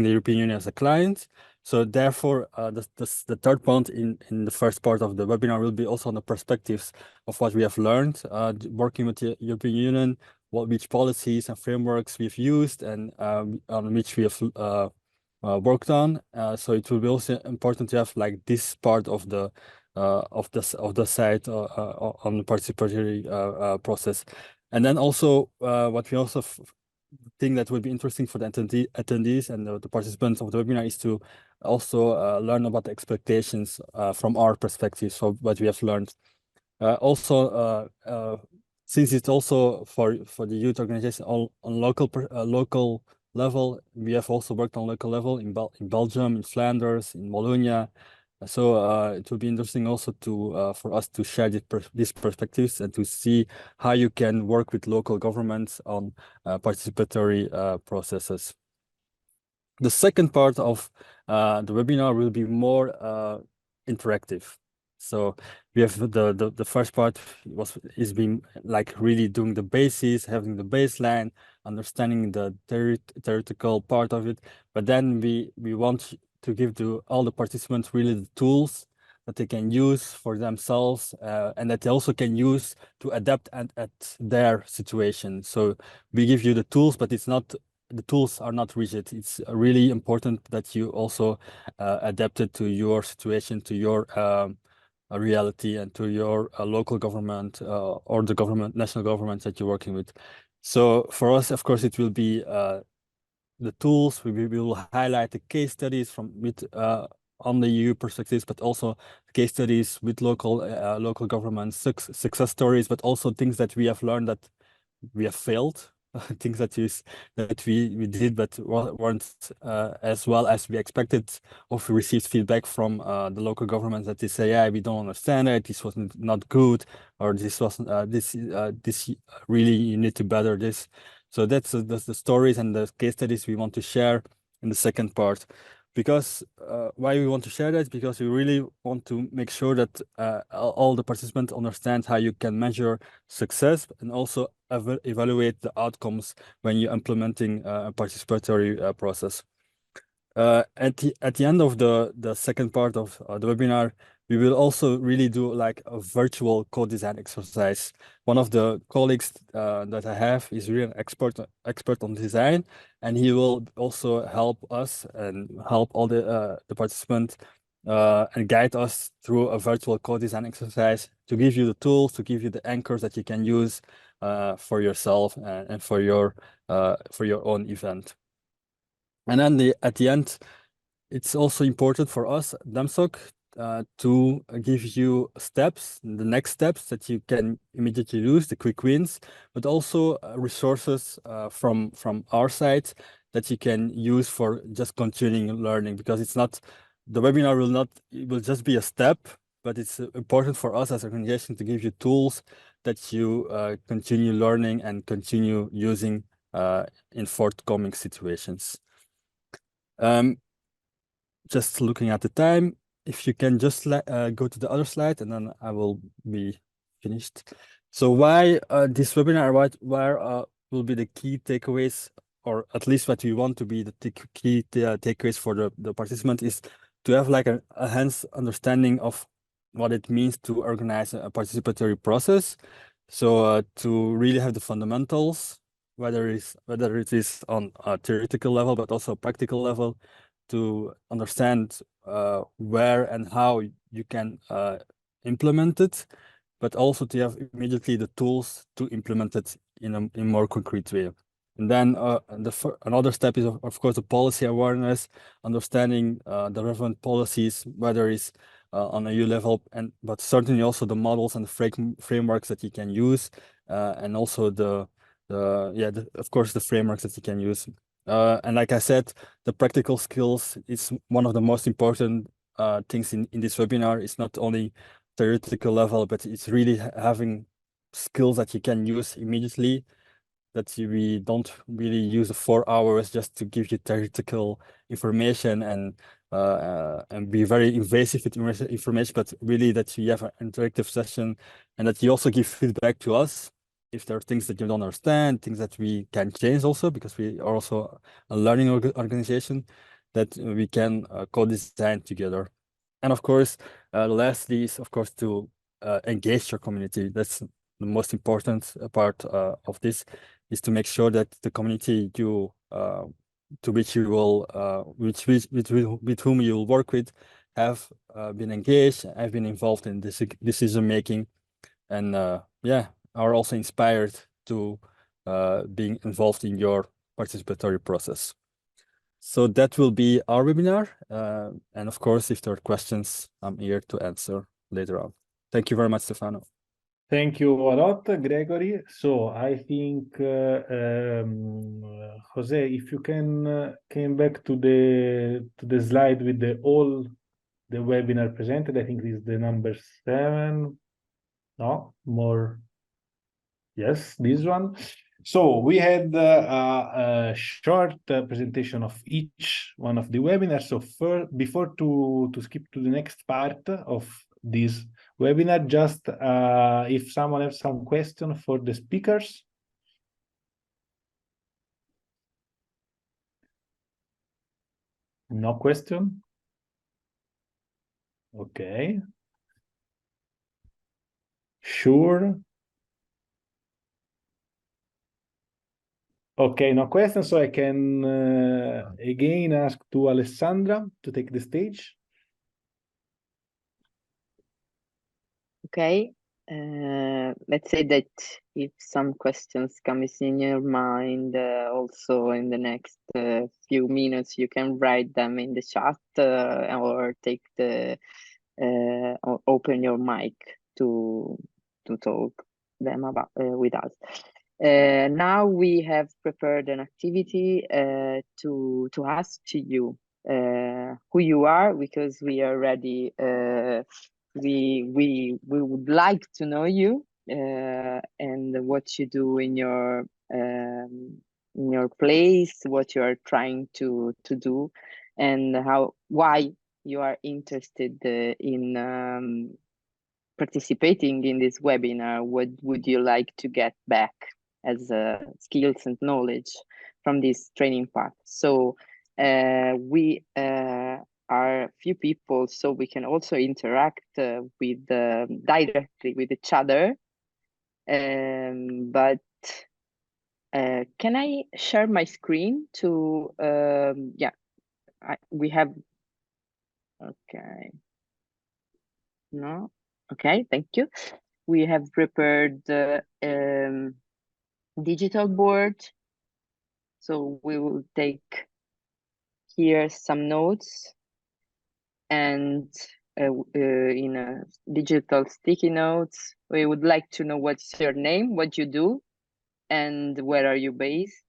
the European Union as a client. So therefore, the third point in the first part of the webinar will be also on the perspectives of what we have learned working with the European Union, which policies and frameworks we've used, and on which we have worked on. So it will be also important to have like this part of the site on the participatory process. And then also what we also think that would be interesting for the attendees and the participants of the webinar is to also learn about the expectations from our perspective, so what we have learned. Also, since it's also for the youth organization on local level, we have also worked on local level in Belgium, in Flanders, in Wallonia. So it will be interesting also to for us to share these perspectives and to see how you can work with local governments on participatory processes. The second part of the webinar will be more interactive. So we have the first part is being like really doing the basis, having the baseline, understanding the theoretical part of it. But then we want to give to all the participants really the tools that they can use for themselves and that they also can use to adapt at their situation. So we give you the tools, but the tools are not rigid. It's really important that you also adapt it to your situation, to your reality, and to your local government or the national government that you're working with. So for us, of course, it will be the tools. We will highlight the case studies on the EU perspectives, but also case studies with local governments, success stories, but also things that we have learned that we have failed things that we did, but weren't as well as we expected, or we received feedback from the local government that they say, yeah, we don't understand it, this was not good, or this wasn't this really you need to better this. So that's the stories and the case studies we want to share in the second part. Because why we want to share that? Because we really want to make sure that all the participants understand how you can measure success and also evaluate the outcomes when you're implementing a participatory process. At the end of the second part of the webinar, we will also really do like a virtual co-design exercise. One of the colleagues that I have is really an expert on design, and he will also help us and help all the participants and guide us through a virtual co-design exercise to give you the tools, to give you the anchors that you can use for yourself and for your own event. And then at the end, it's also important for us, DAMSOC, to give you steps, the next steps that you can immediately use, the quick wins, but also resources from our side that you can use for just continuing learning, because it's not, the webinar it will just be a step, but it's important for us as an organization to give you tools that you continue learning and continue using in forthcoming situations. Just looking at the time, if you can just go to the other slide, and then I will be finished. So why this webinar, where will be the key takeaways, or at least what we want to be the key takeaways for the participant, is to have like a hands understanding of what it means to organize a participatory process. So to really have the fundamentals, whether it is on a theoretical level, but also a practical level, to understand where and how you can implement it, but also to have immediately the tools to implement it in a more concrete way. And then another step is, of course, the policy awareness, understanding the relevant policies, whether it's on a EU level, but certainly also the models and the frameworks that you can use, and also of course, the frameworks that you can use. And like I said, the practical skills is one of the most important things in this webinar. It's not only theoretical level, but it's really having skills that you can use immediately, that we don't really use the 4 hours just to give you theoretical information and be very invasive with information, but really that you have an interactive session and that you also give feedback to us if there are things that you don't understand, things that we can change also, because we are also a learning organization, that we can co-design together. And of course, lastly is, of course, to engage your community. That's the most important part of this, is to make sure that the community to which you will, with whom you will work with, have been engaged, have been involved in this decision making, and are also inspired to being involved in your participatory process. So that will be our webinar. And of course, if there are questions, I'm here to answer later on. Thank you very much, Stefano. Thank you a lot, Gregory. So I think, Jose, if you can came back to the slide with all the webinar presented, I think this is the number 7. No, more. Yes, this one. So we had a short presentation of each one of the webinars. So before to skip to the next part of this webinar, just if someone has some question for the speakers. No question? Okay. Sure. Okay, no question. So I can again ask to Alessandra to take the stage. Okay. Let's say that if some questions comes in your mind, also in the next few minutes, you can write them in the chat or take or open your mic to talk them about with us. Now we have prepared an activity to ask to you who you are, because we are ready. We would like to know you and what you do in your place, what you are trying to do, and why you are interested in participating in this webinar. What would you like to get back as skills and knowledge from this training path? So we are few people, so we can also interact with directly with each other. But can I share my screen to yeah, we have, okay, no, okay, thank you. We have prepared the digital board, so we will take here some notes, and in a digital sticky notes, we would like to know what's your name, what you do, and where are you based,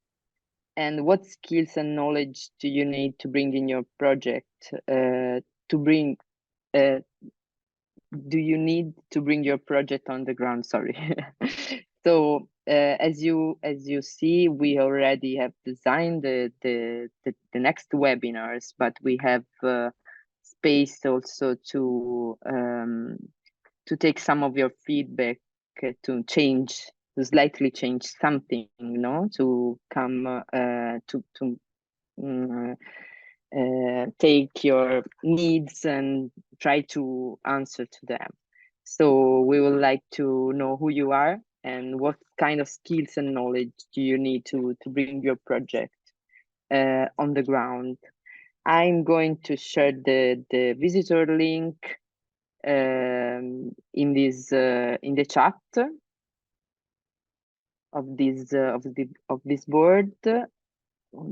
and what skills and knowledge do you need to bring in your project, do you need to bring your project on the ground? Sorry. So as you see, we already have designed the next webinars, but we have space also to take some of your feedback, to slightly change something, to come take your needs and try to answer to them. So we would like to know who you are and what kind of skills and knowledge do you need to bring your project on the ground. I'm going to share the visitor link in the chat of this board.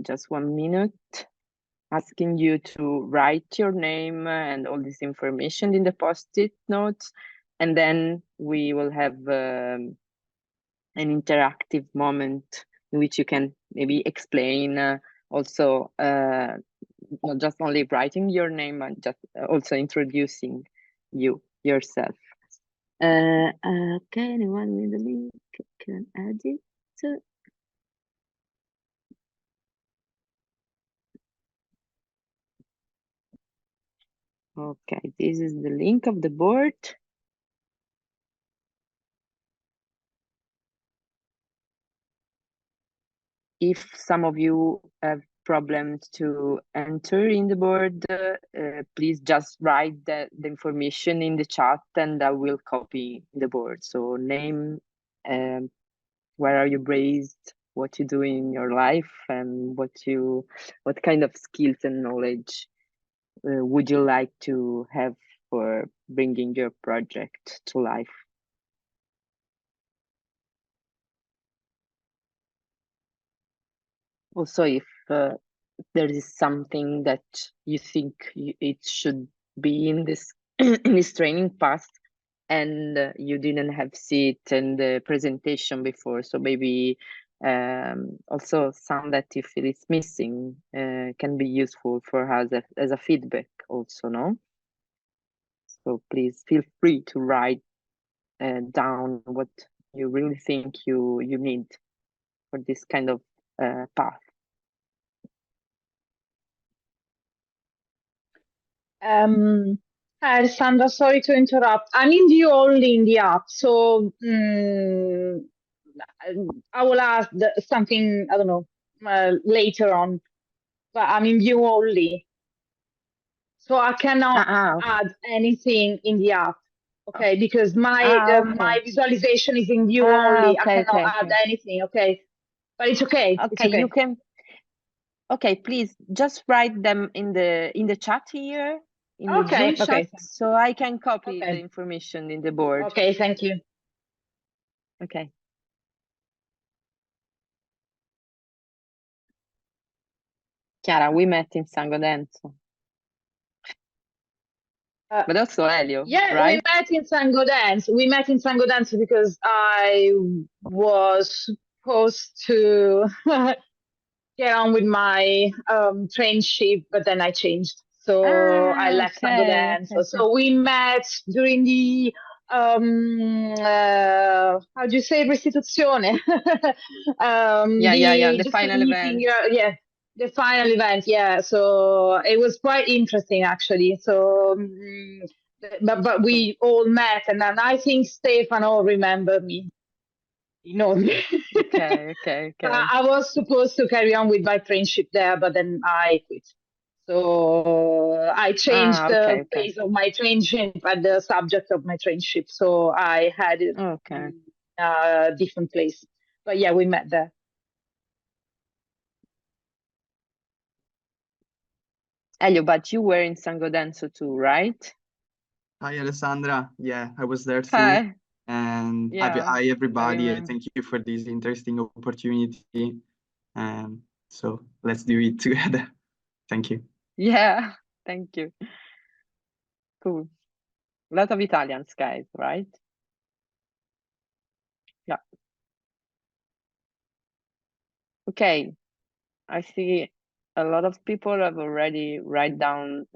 Just 1 minute. Asking you to write your name and all this information in the post-it notes, and then we will have an interactive moment in which you can maybe explain also not just only writing your name, but just also introducing yourself. Okay, anyone with the link can add it. Okay, this is the link of the board. If some of you have problems to enter in the board, please just write the information in the chat and I will copy the board. So name, where are you based, what you do in your life, and what kind of skills and knowledge would you like to have for bringing your project to life. Also, if there is something that you think it should be in this in this training path and you didn't have see it in the presentation before, so maybe also some that you feel is missing can be useful for us as a feedback also, no? So please feel free to write down what you really think you need for this kind of path. Hi, Alessandra, sorry to interrupt. I'm in view only in the app, so I will ask something, I don't know, later on, but I'm in view only. So I cannot add anything in the app, okay? Because my my visualization is in view only. Okay, I cannot add anything, okay? But it's okay. Okay, it's okay. you can. Okay, please just write them in the chat here, in the Zoom chat, so I can copy the information in the board. Okay, thank you. Okay. Chiara, we met in San Godenzo. But also Elio, yeah, right? we met in San Godenzo. We met in San Godenzo because I was supposed to get on with my trainship, but then I changed. So I left Sango Dance. So we met during the how do you say restituzione? The final meeting, event. the final event. Yeah, so it was quite interesting actually. So, but we all met, and then I think Stefano remembered me. You know. Okay. I was supposed to carry on with my trainship there, but then I quit. So I changed the phase of my trainship and the subject of my trainship. So I had a different place. But yeah, we met there. Elio, but you were in Sango Denso too, right? Hi, Alessandra. Yeah, I was there too. Hi. And hi, everybody. Thank you for this interesting opportunity. And so let's do it together. Thank you. Yeah, thank you. Cool. A lot of Italians, guys, right? Yeah. Okay. I see a lot of people have already write down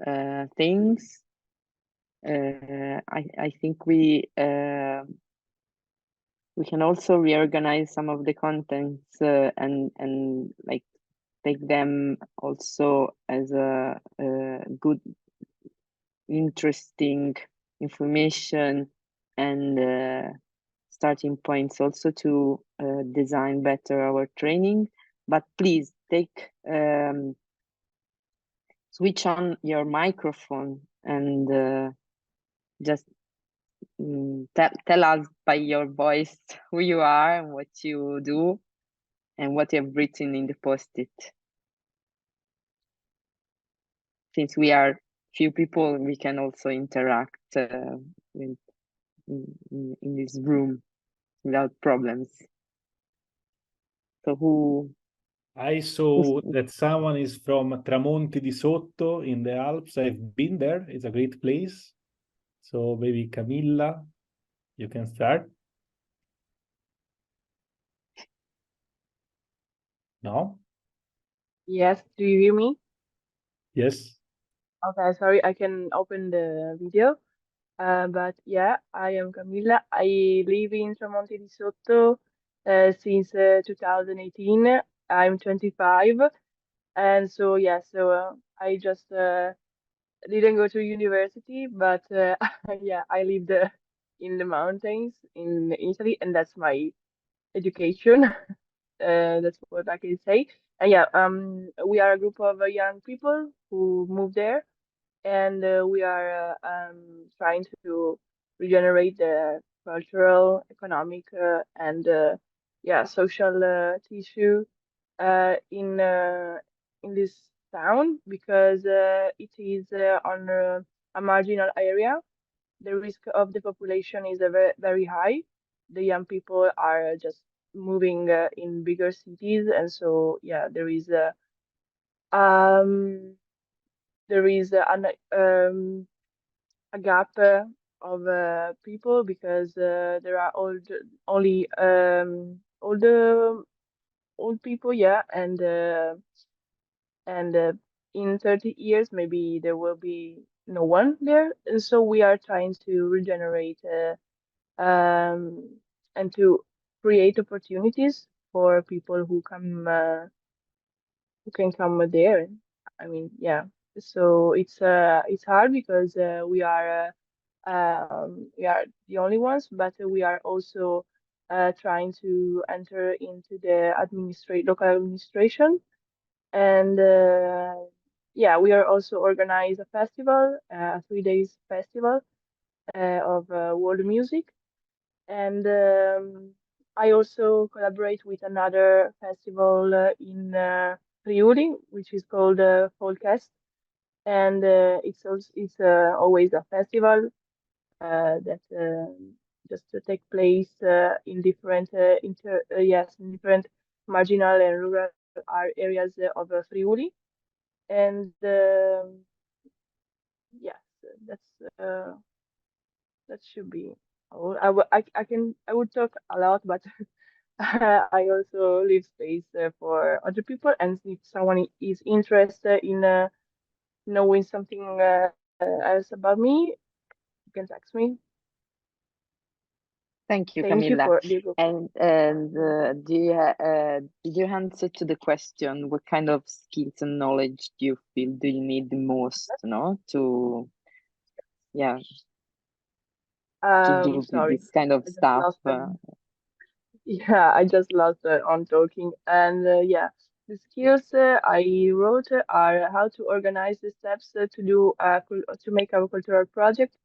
things. I think we can also reorganize some of the contents and like take them also as a good, interesting information and starting points also to design better our training. But please switch on your microphone and just tell us by your voice who you are and what you do and what you have written in the post-it. Since we are few people, we can also interact in this room without problems. So who? I saw that someone is from Tramonti di Sotto in the Alps. I've been there. It's a great place. So maybe Camilla, you can start. No? Yes, do you hear me? Yes. Okay, sorry, I can open the video. But yeah, I am Camilla. I live in Tramonti di Sotto since 2018. I'm 25, and so yeah, so I just didn't go to university, but yeah, I lived in the mountains in Italy, and that's my education. That's what I can say. And yeah, we are a group of young people who moved there, and we are trying to regenerate the cultural, economic, and yeah, social tissue in this town because it is on a marginal area. The risk of the population is very, very high. The young people are just moving in bigger cities, and so yeah, there is a gap of people because there are only old people, yeah, and in 30 years maybe there will be no one there. And so we are trying to regenerate and to create opportunities for people who can come there. I mean, yeah. So it's hard because we are the only ones, but we are also trying to enter into the local administration, and yeah, we are also organize a festival, a 3 days festival of world music, and I also collaborate with another festival in Friuli, which is called Folkfest, and it's always a festival that just to take place in different in different marginal and rural areas of Friuli, and yes, that should be all. I would talk a lot, but I also leave space for other people, and if someone is interested in knowing something else about me, you can text me. Thank you, Thank you Camilla. for the Did you answer to the question, what kind of skills and knowledge do you feel do you need the most, no, to do sorry, this kind of I just stuff? lost yeah, I just lost on talking. And yeah, the skills I wrote are how to organize the steps to do to make our cultural project,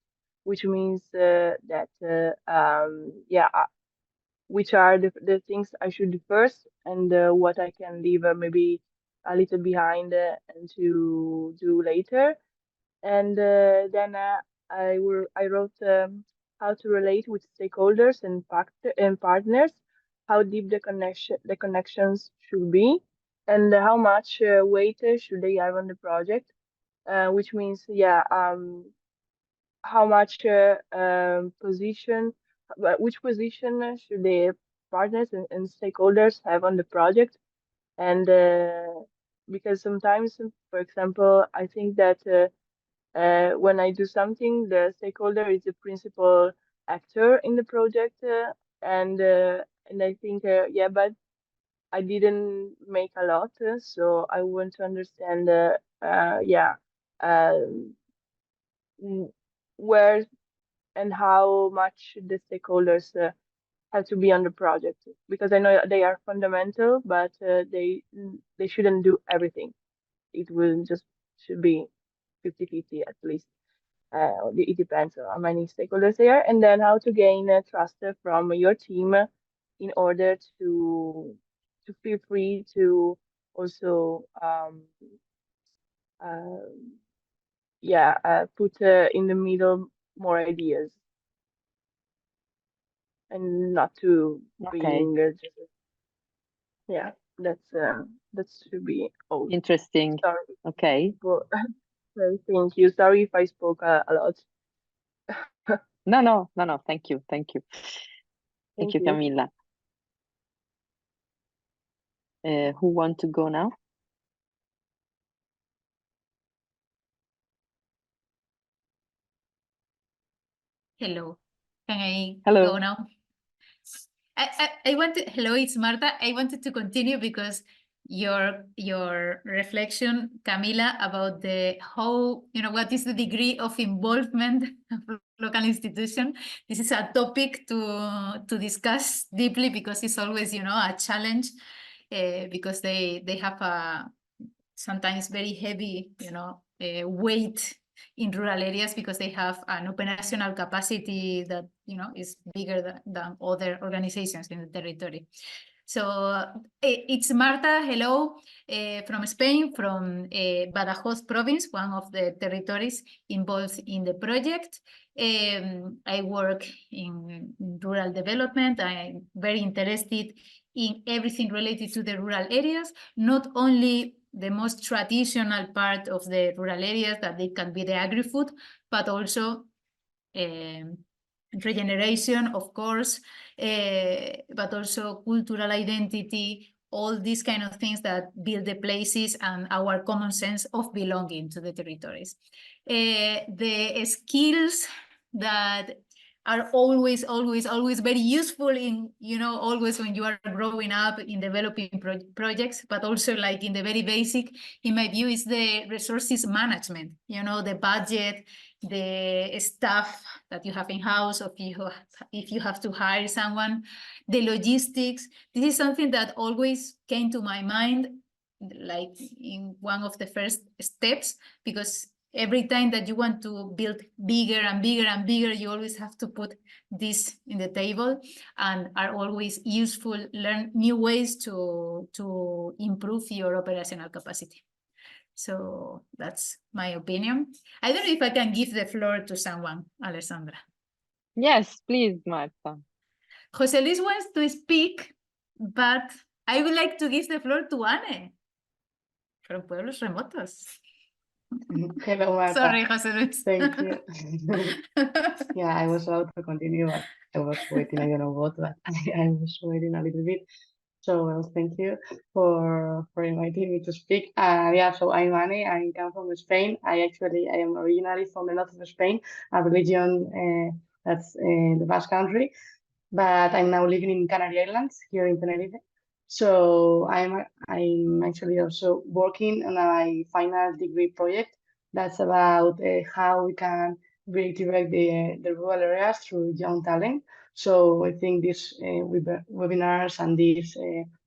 which means that yeah, which are the things I should do first, and what I can leave maybe a little behind and to do later. And then I wrote how to relate with stakeholders and partners, how deep the connections should be, and how much weight should they have on the project, which means yeah, how much position, which position should the partners and stakeholders have on the project. And because sometimes, for example, I think that when I do something, the stakeholder is the principal actor in the project, and I think yeah, but I didn't make a lot, so I want to understand yeah, mm, where and how much the stakeholders have to be on the project, because I know they are fundamental, but they shouldn't do everything. It will just should be 50-50 at least. It depends on how many stakeholders there, and then how to gain trust from your team in order to feel free to also uh, yeah, put in the middle more ideas, and not to Okay. being yeah, that should be all. Interesting. Sorry. Okay. Well, thank you. Sorry if I spoke a lot. No. Thank you. Thank Thank you, you. Camilla. Who want to go now? Hello. Can I Hello. go now? I wanted, hello, it's Marta. I wanted to continue because your reflection, Camila, about the how, what is the degree of involvement of local institution. This is a topic to discuss deeply, because it's always, a challenge because they have a sometimes very heavy, weight in rural areas, because they have an operational capacity that is bigger than other organizations in the territory. So it's Marta, hello, from Spain, from Badajoz province, one of the territories involved in the project. I work in rural development. I'm very interested in everything related to the rural areas, not only the most traditional part of the rural areas, that they can be the agri-food, but also regeneration, of course, but also cultural identity, all these kind of things that build the places and our common sense of belonging to the territories. The skills that are always very useful in, always when you are growing up in developing projects, but also like in the very basic, in my view, is the resources management, the budget, the staff that you have in-house, or if you have to hire someone, the logistics. This is something that always came to my mind, like in one of the first steps, because every time that you want to build bigger and bigger and bigger, you always have to put this in the table, and are always useful, learn new ways to improve your operational capacity. So that's my opinion. I don't know if I can give the floor to someone, Alessandra. Yes, please, Marta. José Luis wants to speak, but I would like to give the floor to Anne from Pueblos Remotos. Hello, Marta. Sorry, José Luis. Thank you. Yeah, I was about to continue, but I was waiting, I don't know what, but I was waiting a little bit. So well, thank you for inviting me to speak. Yeah, so I'm Anne. I come from Spain. I am originally from the north of Spain, a region that's the Basque Country, but I'm now living in Canary Islands here in Tenerife. So I'm actually also working on a final degree project that's about how we can reactivate the rural areas through young talent. So I think this webinars and this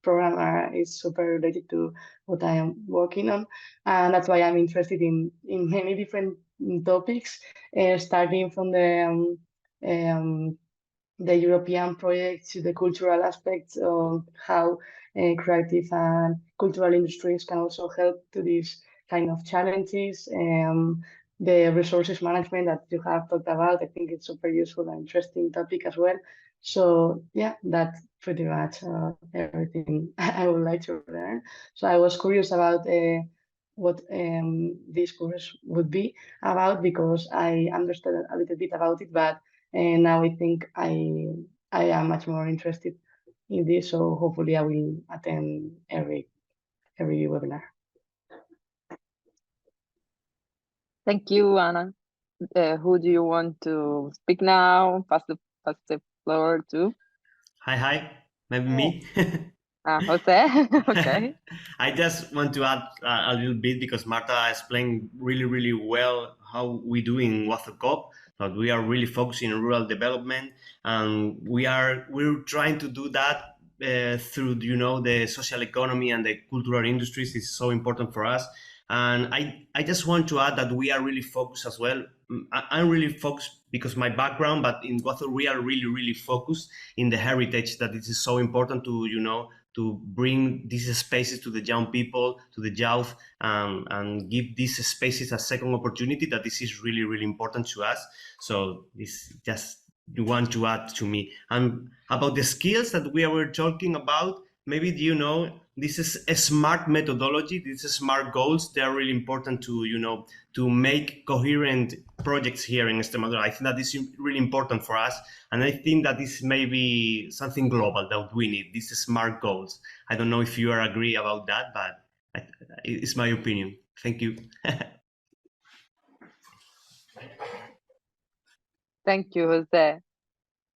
program is super related to what I am working on, and that's why I'm interested in many different topics, starting from the European project to the cultural aspects of how creative and cultural industries can also help to these kind of challenges. The resources management that you have talked about, I think it's super useful and interesting topic as well. So yeah, that's pretty much everything I would like to learn. So I was curious about what this course would be about, because I understood a little bit about it, but and now I think I am much more interested in this. So hopefully I will attend every webinar. Thank you, Anna. Who do you want to speak now? Pass the floor to. Hi, maybe me. Jose. Okay. I just want to add a little bit, because Marta explained really well how we do in WAFCOP. But we are really focusing on rural development, and we're trying to do that through the social economy and the cultural industries is so important for us. And I just want to add that we are really focused as well. I'm really focused because my background, but in WAFCOP we are really focused in the heritage, that it is so important to bring these spaces to the young people, to the youth, and give these spaces a second opportunity. That this is really important to us. So this just want to add to me. And about the skills that we were talking about, maybe this is a smart methodology. These smart goals, they are really important to make coherent projects here in Extremadura. I think that this is really important for us, and I think that this may be something global that we need, these smart goals. I don't know if you agree about that, but it's my opinion. Thank you. Thank you, Jose.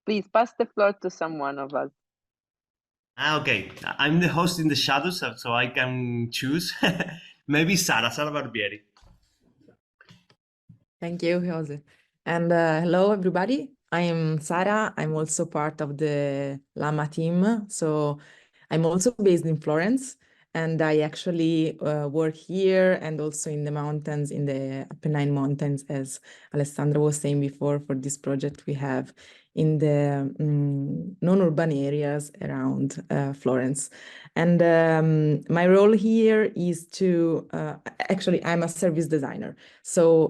Please pass the floor to someone of us. Okay, I'm the host in the shadows, so I can choose. Maybe Sara Barbieri. Thank you, Jose. And hello, everybody. I am Sara. I'm also part of the Llama team. So I'm also based in Florence, and I actually work here and also in the mountains, in the Apennine Mountains, as Alessandra was saying before, for this project we have in the non-urban areas around Florence. And my role here is to, actually, I'm a service designer. So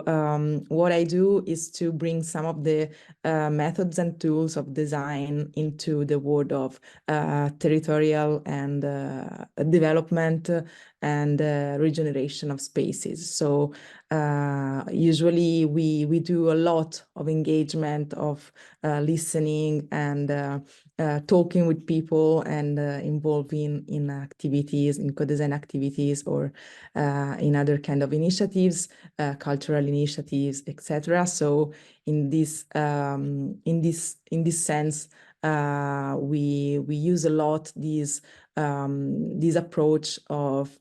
what I do is to bring some of the methods and tools of design into the world of territorial and development and regeneration of spaces. So usually we do a lot of engagement, of listening and talking with people, and involving in activities, in co-design activities, or in other kind of initiatives, cultural initiatives, etc. So in this sense, we use a lot this approach of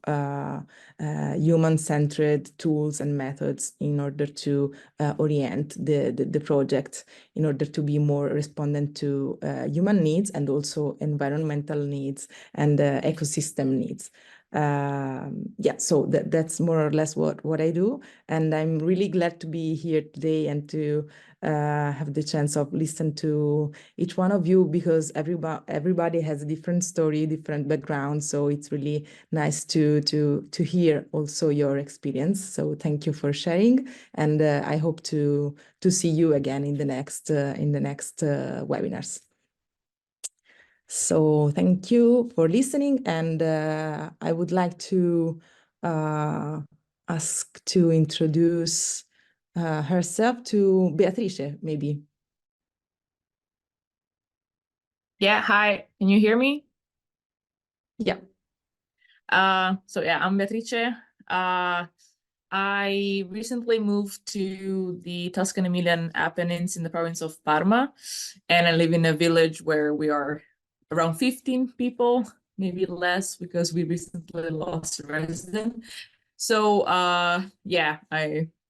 human-centered tools and methods in order to orient the project, in order to be more respondent to human needs and also environmental needs and ecosystem needs. Yeah, so that's more or less what I do, and I'm really glad to be here today and to have the chance of listen to each one of you, because everybody has a different story, different background. So it's really nice to hear also your experience. So thank you for sharing, and I hope to see you again in the next webinars. So thank you for listening, and I would like to ask to introduce herself to Beatrice, maybe. Yeah, hi. Can you hear me? Yeah. So yeah, I'm Beatrice. I recently moved to the Tuscan-Emilian Apennines in the province of Parma, and I live in a village where we are around 15 people, maybe less because we recently lost a resident. So yeah,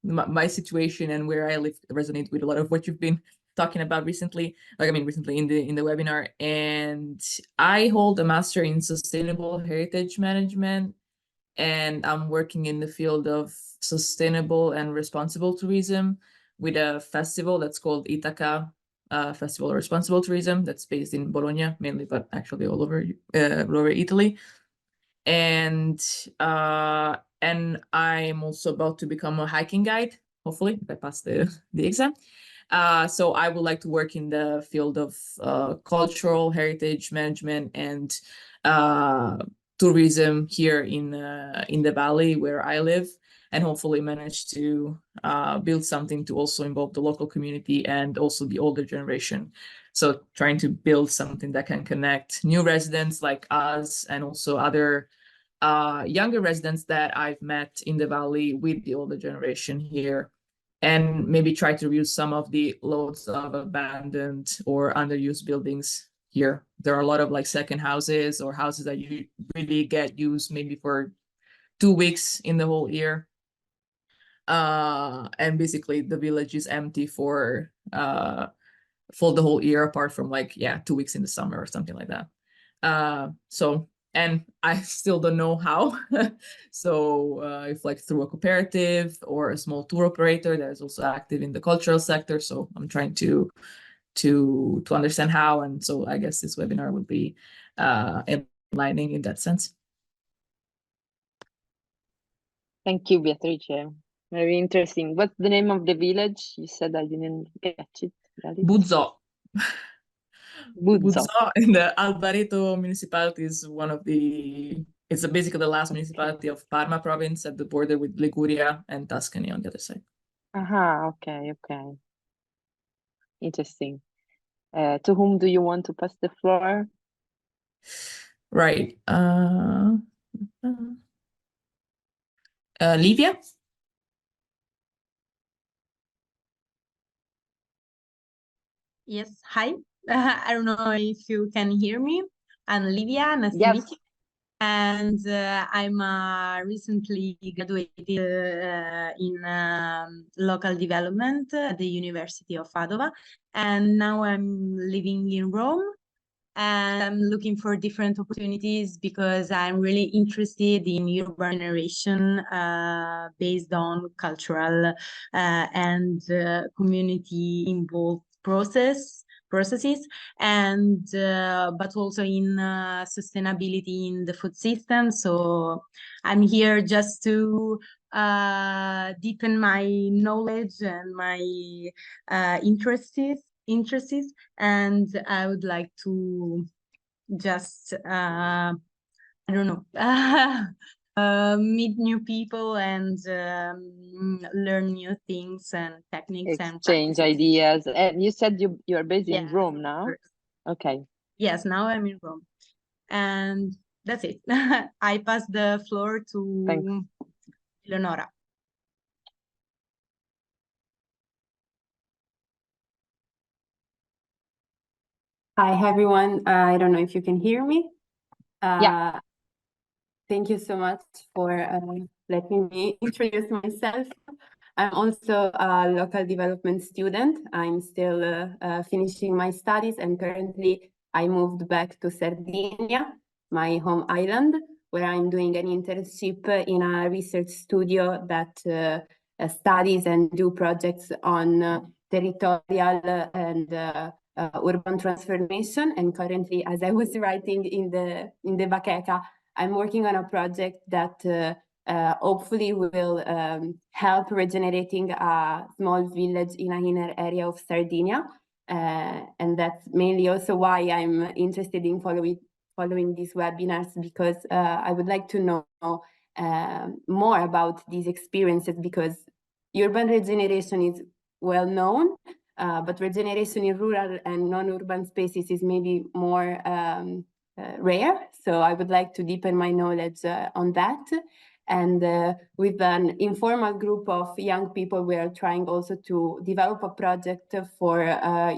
my situation and where I live resonate with a lot of what you've been talking about recently, recently in the webinar. And I hold a master in sustainable heritage management, and I'm working in the field of sustainable and responsible tourism with a festival that's called Ithaca Festival of Responsible Tourism, that's based in Bologna mainly, but actually all over Italy. And I'm also about to become a hiking guide, hopefully, if I pass the exam. So I would like to work in the field of cultural heritage management and tourism here in the valley where I live, and hopefully manage to build something to also involve the local community and also the older generation. So trying to build something that can connect new residents like us and also other younger residents that I've met in the valley with the older generation here, and maybe try to reduce some of the loads of abandoned or underused buildings here. There are a lot of like second houses or houses that you really get used maybe for 2 weeks in the whole year. And basically the village is empty for the whole year apart from 2 weeks in the summer or something like that. And I still don't know how. So if through a cooperative or a small tour operator that is also active in the cultural sector. So I'm trying to understand how. And so I guess this webinar would be enlightening in that sense. Thank you, Beatrice. Very interesting. What's the name of the village? You said I didn't catch it. Buzzo. Buzzo. In the Albareto municipality is it's basically the last municipality of Parma province at the border with Liguria and Tuscany on the other side. Okay. Interesting. To whom do you want to pass the floor? Right. Livia? Yes, hi. I don't know if you can hear me. I'm Livia, nice to meet you. And I'm recently graduated in local development at the University of Padova. And now I'm living in Rome. And I'm looking for different opportunities because I'm really interested in urban regeneration based on cultural and community involved processes, and but also in sustainability in the food system. So I'm here just to deepen my knowledge and my interests, and I would like to just I don't know, meet new people and learn new things and techniques and exchange ideas. And you said you are based in Rome now? Okay. Yes, now I'm in Rome. And that's it. I pass the floor to Eleonora. Hi, everyone. I don't know if you can hear me. Yeah. Thank you so much for letting me introduce myself. I'm also a local development student. I'm still finishing my studies, and currently I moved back to Sardinia, my home island, where I'm doing an internship in a research studio that studies and do projects on territorial and urban transformation. And currently, as I was writing in the bacheca, I'm working on a project that hopefully will help regenerating a small village in an inner area of Sardinia. And that's mainly also why I'm interested in following these webinars, because I would like to know more about these experiences, because urban regeneration is well known, but regeneration in rural and non-urban spaces is maybe more rare. So I would like to deepen my knowledge on that. And with an informal group of young people, we are trying also to develop a project for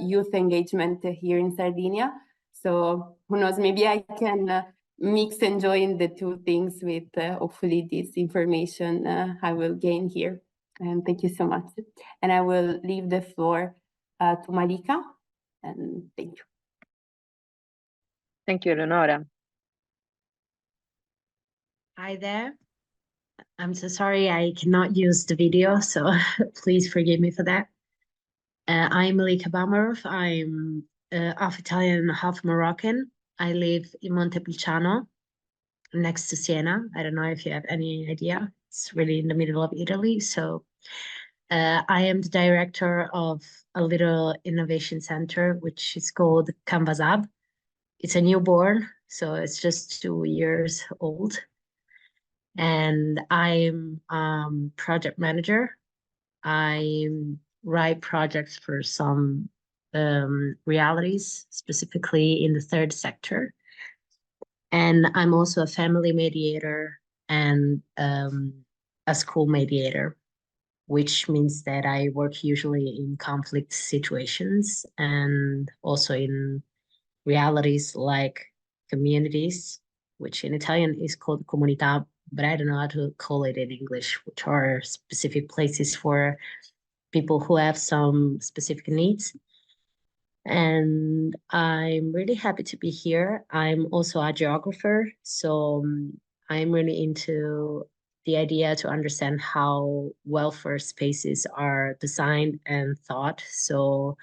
youth engagement here in Sardinia. So who knows, maybe I can mix and join the two things with hopefully this information I will gain here. And thank you so much. And I will leave the floor to Malika. And thank you. Thank you, Eleonora. Hi there. I'm so sorry I cannot use the video, so please forgive me for that. I'm Malika Bamarov. I'm half Italian, half Moroccan. I live in Montepulciano, next to Siena. I don't know if you have any idea. It's really in the middle of Italy. So I am the director of a little innovation center, which is called Canvasab. It's a newborn, so it's just 2 years old. And I'm project manager. I write projects for some realities, specifically in the third sector. And I'm also a family mediator and a school mediator, which means that I work usually in conflict situations and also in realities like communities, which in Italian is called comunità, but I don't know how to call it in English, which are specific places for people who have some specific needs. And I'm really happy to be here. I'm also a geographer, so I'm really into the idea to understand how welfare spaces are designed and thought. So,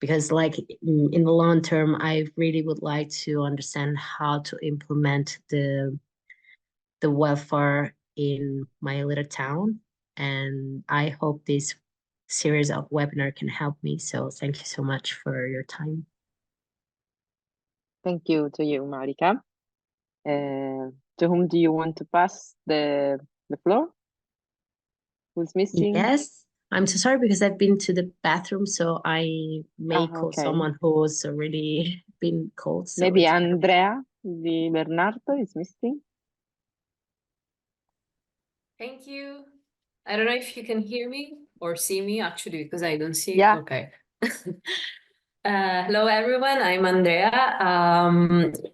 because like in the long term, I really would like to understand how to implement the welfare in my little town. And I hope this series of webinar can help me. So thank you so much for your time. Thank you to you, Marika. To whom do you want to pass the floor? Who's missing? Yes, I'm so sorry because I've been to the bathroom, so I may call someone who's already been called. So maybe Andrea Di Bernardo is missing. Thank you. I don't know if you can hear me or see me actually, because I don't see. Yeah. Okay. Hello, everyone. I'm Andrea.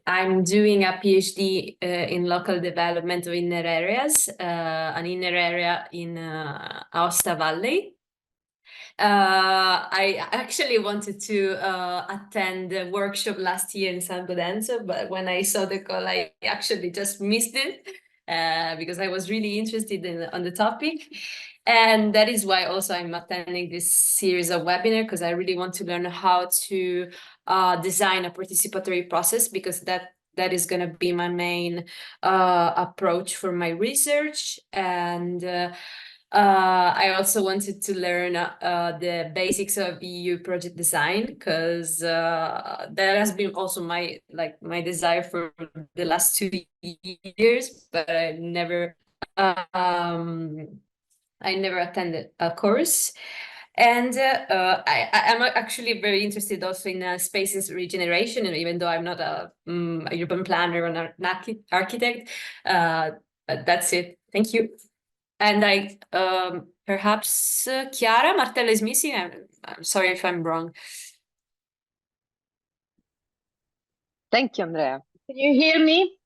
I'm doing a PhD in local development of inner areas, an inner area in Aosta Valley. I actually wanted to attend the workshop last year in San Godenzo, but when I saw the call, I actually just missed it because I was really interested on the topic. And that is why also I'm attending this series of webinar, because I really want to learn how to design a participatory process, because that is going to be my main approach for my research. And I also wanted to learn the basics of EU project design, because that has been also my desire for the last 2 years, but I never attended a course. And I'm actually very interested also in spaces regeneration, and even though I'm not a urban planner or an architect, but that's it. Thank you. And I perhaps Chiara Martella is missing. I'm sorry if I'm wrong. Thank you, Andrea. Can you hear me?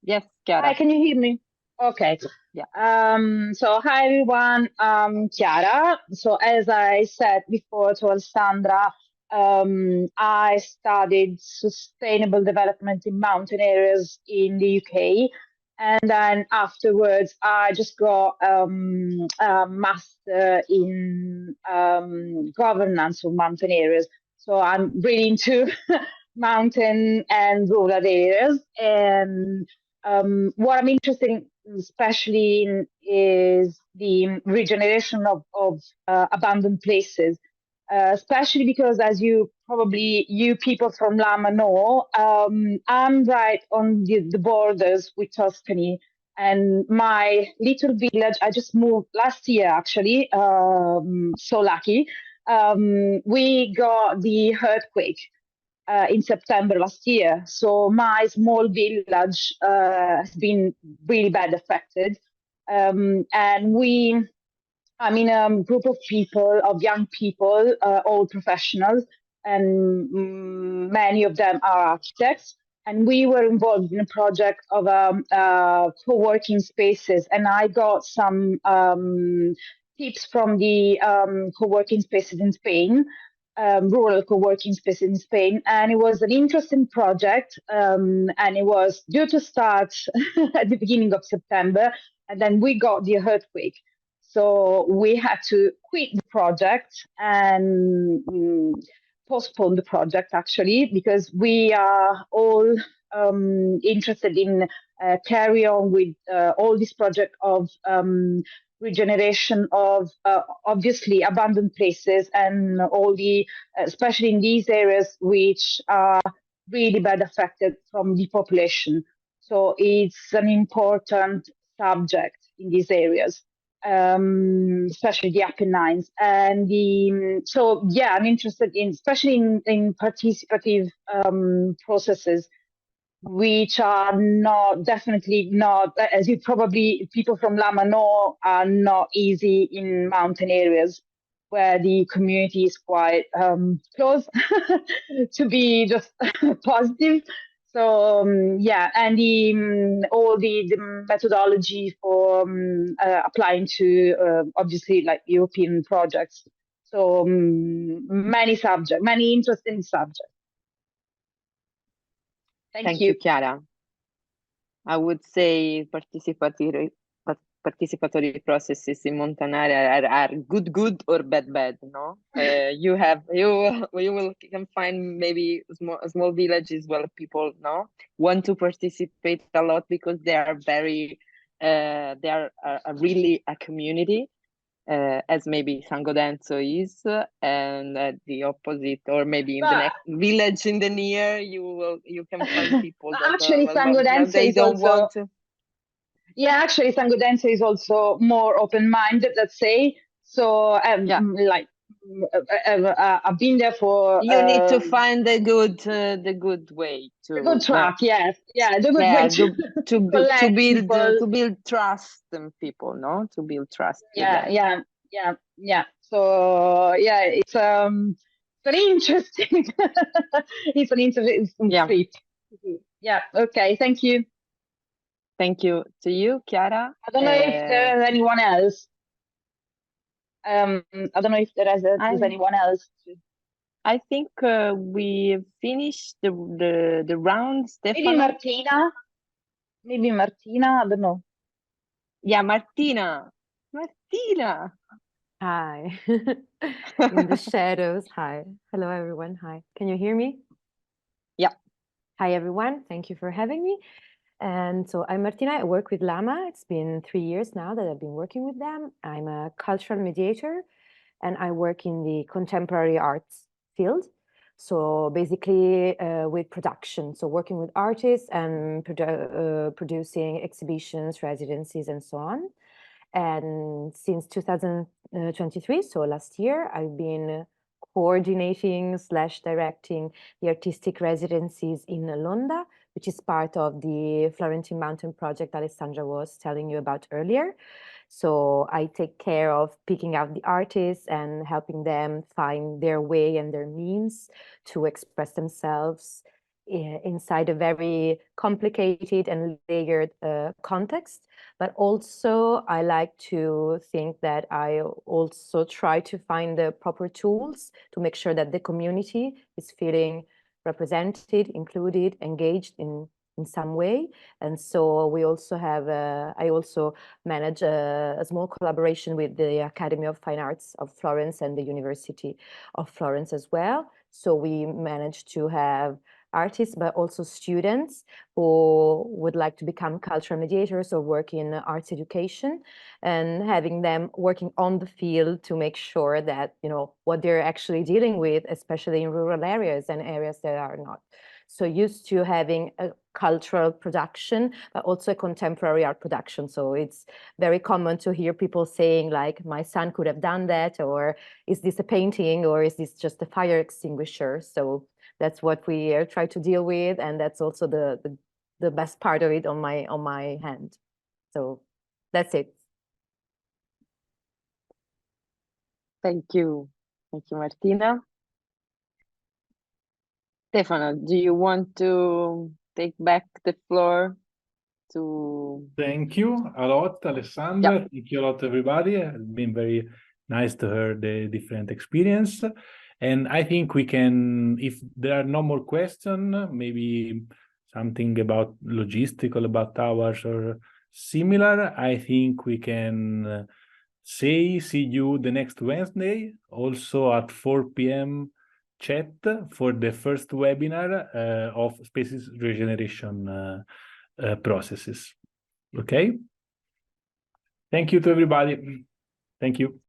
Yes, Chiara. Hi, can you hear me? Okay. Yeah. So hi everyone, I'm Chiara. So as I said before to Alessandra, I studied sustainable development in mountain areas in the UK. And then afterwards, I just got a master in governance of mountain areas. So I'm really into mountain and rural areas. And what I'm interested in, especially in, is the regeneration of abandoned places, especially because, as you people from Lama know, I'm right on the borders with Tuscany, and my little village, I just moved last year actually, so lucky. we got the earthquake in September last year. So my small village has been really bad affected. And we, I'm in a group of people, of young people, all professionals, and many of them are architects. And we were involved in a project of co-working spaces. And I got some tips from the co-working spaces in Spain, rural co-working spaces in Spain. And it was an interesting project. And it was due to start at the beginning of September. And then we got the earthquake. So we had to quit the project and postpone the project, actually, because we are all interested in carry on with all this project of regeneration of obviously abandoned places and all the, especially in these areas which are really bad affected from depopulation. So it's an important subject in these areas. Especially the Apennines, and so yeah, I'm interested in, especially in participative processes, which are definitely not, as you probably people from Lama know, are not easy in mountain areas where the community is quite close, to be just positive. So yeah, and all the methodology for applying to obviously like European projects. So many interesting subjects. Thank you, Chiara. I would say participatory processes in Montanare are good or bad. No, you can find maybe small villages where people want to participate a lot because they are very they are really a community, as maybe San Godenzo is, and the opposite, or maybe in the next village in the near, you can find people that actually San Godenzo they don't also, want to. Yeah, actually, San Godenzo is also more open-minded, let's say. So, like, I've been there for. You need to find the good way to. The good track, yes, yeah, the good way to build trust in people, no, to build trust. Yeah. So, yeah, it's very interesting. It's an interesting trip. Yeah. Okay. Thank you. Thank you to you, Chiara. I don't know if there's anyone else. I don't know if there's anyone else. I think we finished the round. Stefano? Maybe Martina. I don't know. Yeah, Martina. Hi. In the shadows. Hi. Hello, everyone. Hi. Can you hear me? Yeah. Hi, everyone. Thank you for having me. And so I'm Martina. I work with Lama. It's been 3 years now that I've been working with them. I'm a cultural mediator, and I work in the contemporary arts field. So basically with production, so working with artists and producing exhibitions, residencies, and so on. And since 2023, so last year, I've been coordinating / directing the artistic residencies in Londa, which is part of the Florentine Mountain project Alessandra was telling you about earlier. So I take care of picking out the artists and helping them find their way and their means to express themselves inside a very complicated and layered context. But also I like to think that I also try to find the proper tools to make sure that the community is feeling represented, included, engaged in some way. And so we also have, I also manage a small collaboration with the Academy of Fine Arts of Florence and the University of Florence as well. So we managed to have artists, but also students who would like to become cultural mediators or work in arts education, and having them working on the field to make sure that, you know, what they're actually dealing with, especially in rural areas and areas that are not so used to having a cultural production, but also a contemporary art production. So it's very common to hear people saying like, my son could have done that, or is this a painting, or is this just a fire extinguisher? So that's what we try to deal with, and that's also the best part of it on my hand. So that's it. Thank you. Thank you, Martina. Stefano, do you want to take back the floor to... Thank you a lot, Alessandra. Thank you a lot, everybody. It's been very nice to hear the different experience. And I think we can, if there are no more questions, maybe something about logistical, about hours or similar, I think we can see you the next Wednesday, also at 4 p.m. chat for the first webinar of species regeneration processes. Okay. Thank you to everybody. Thank you.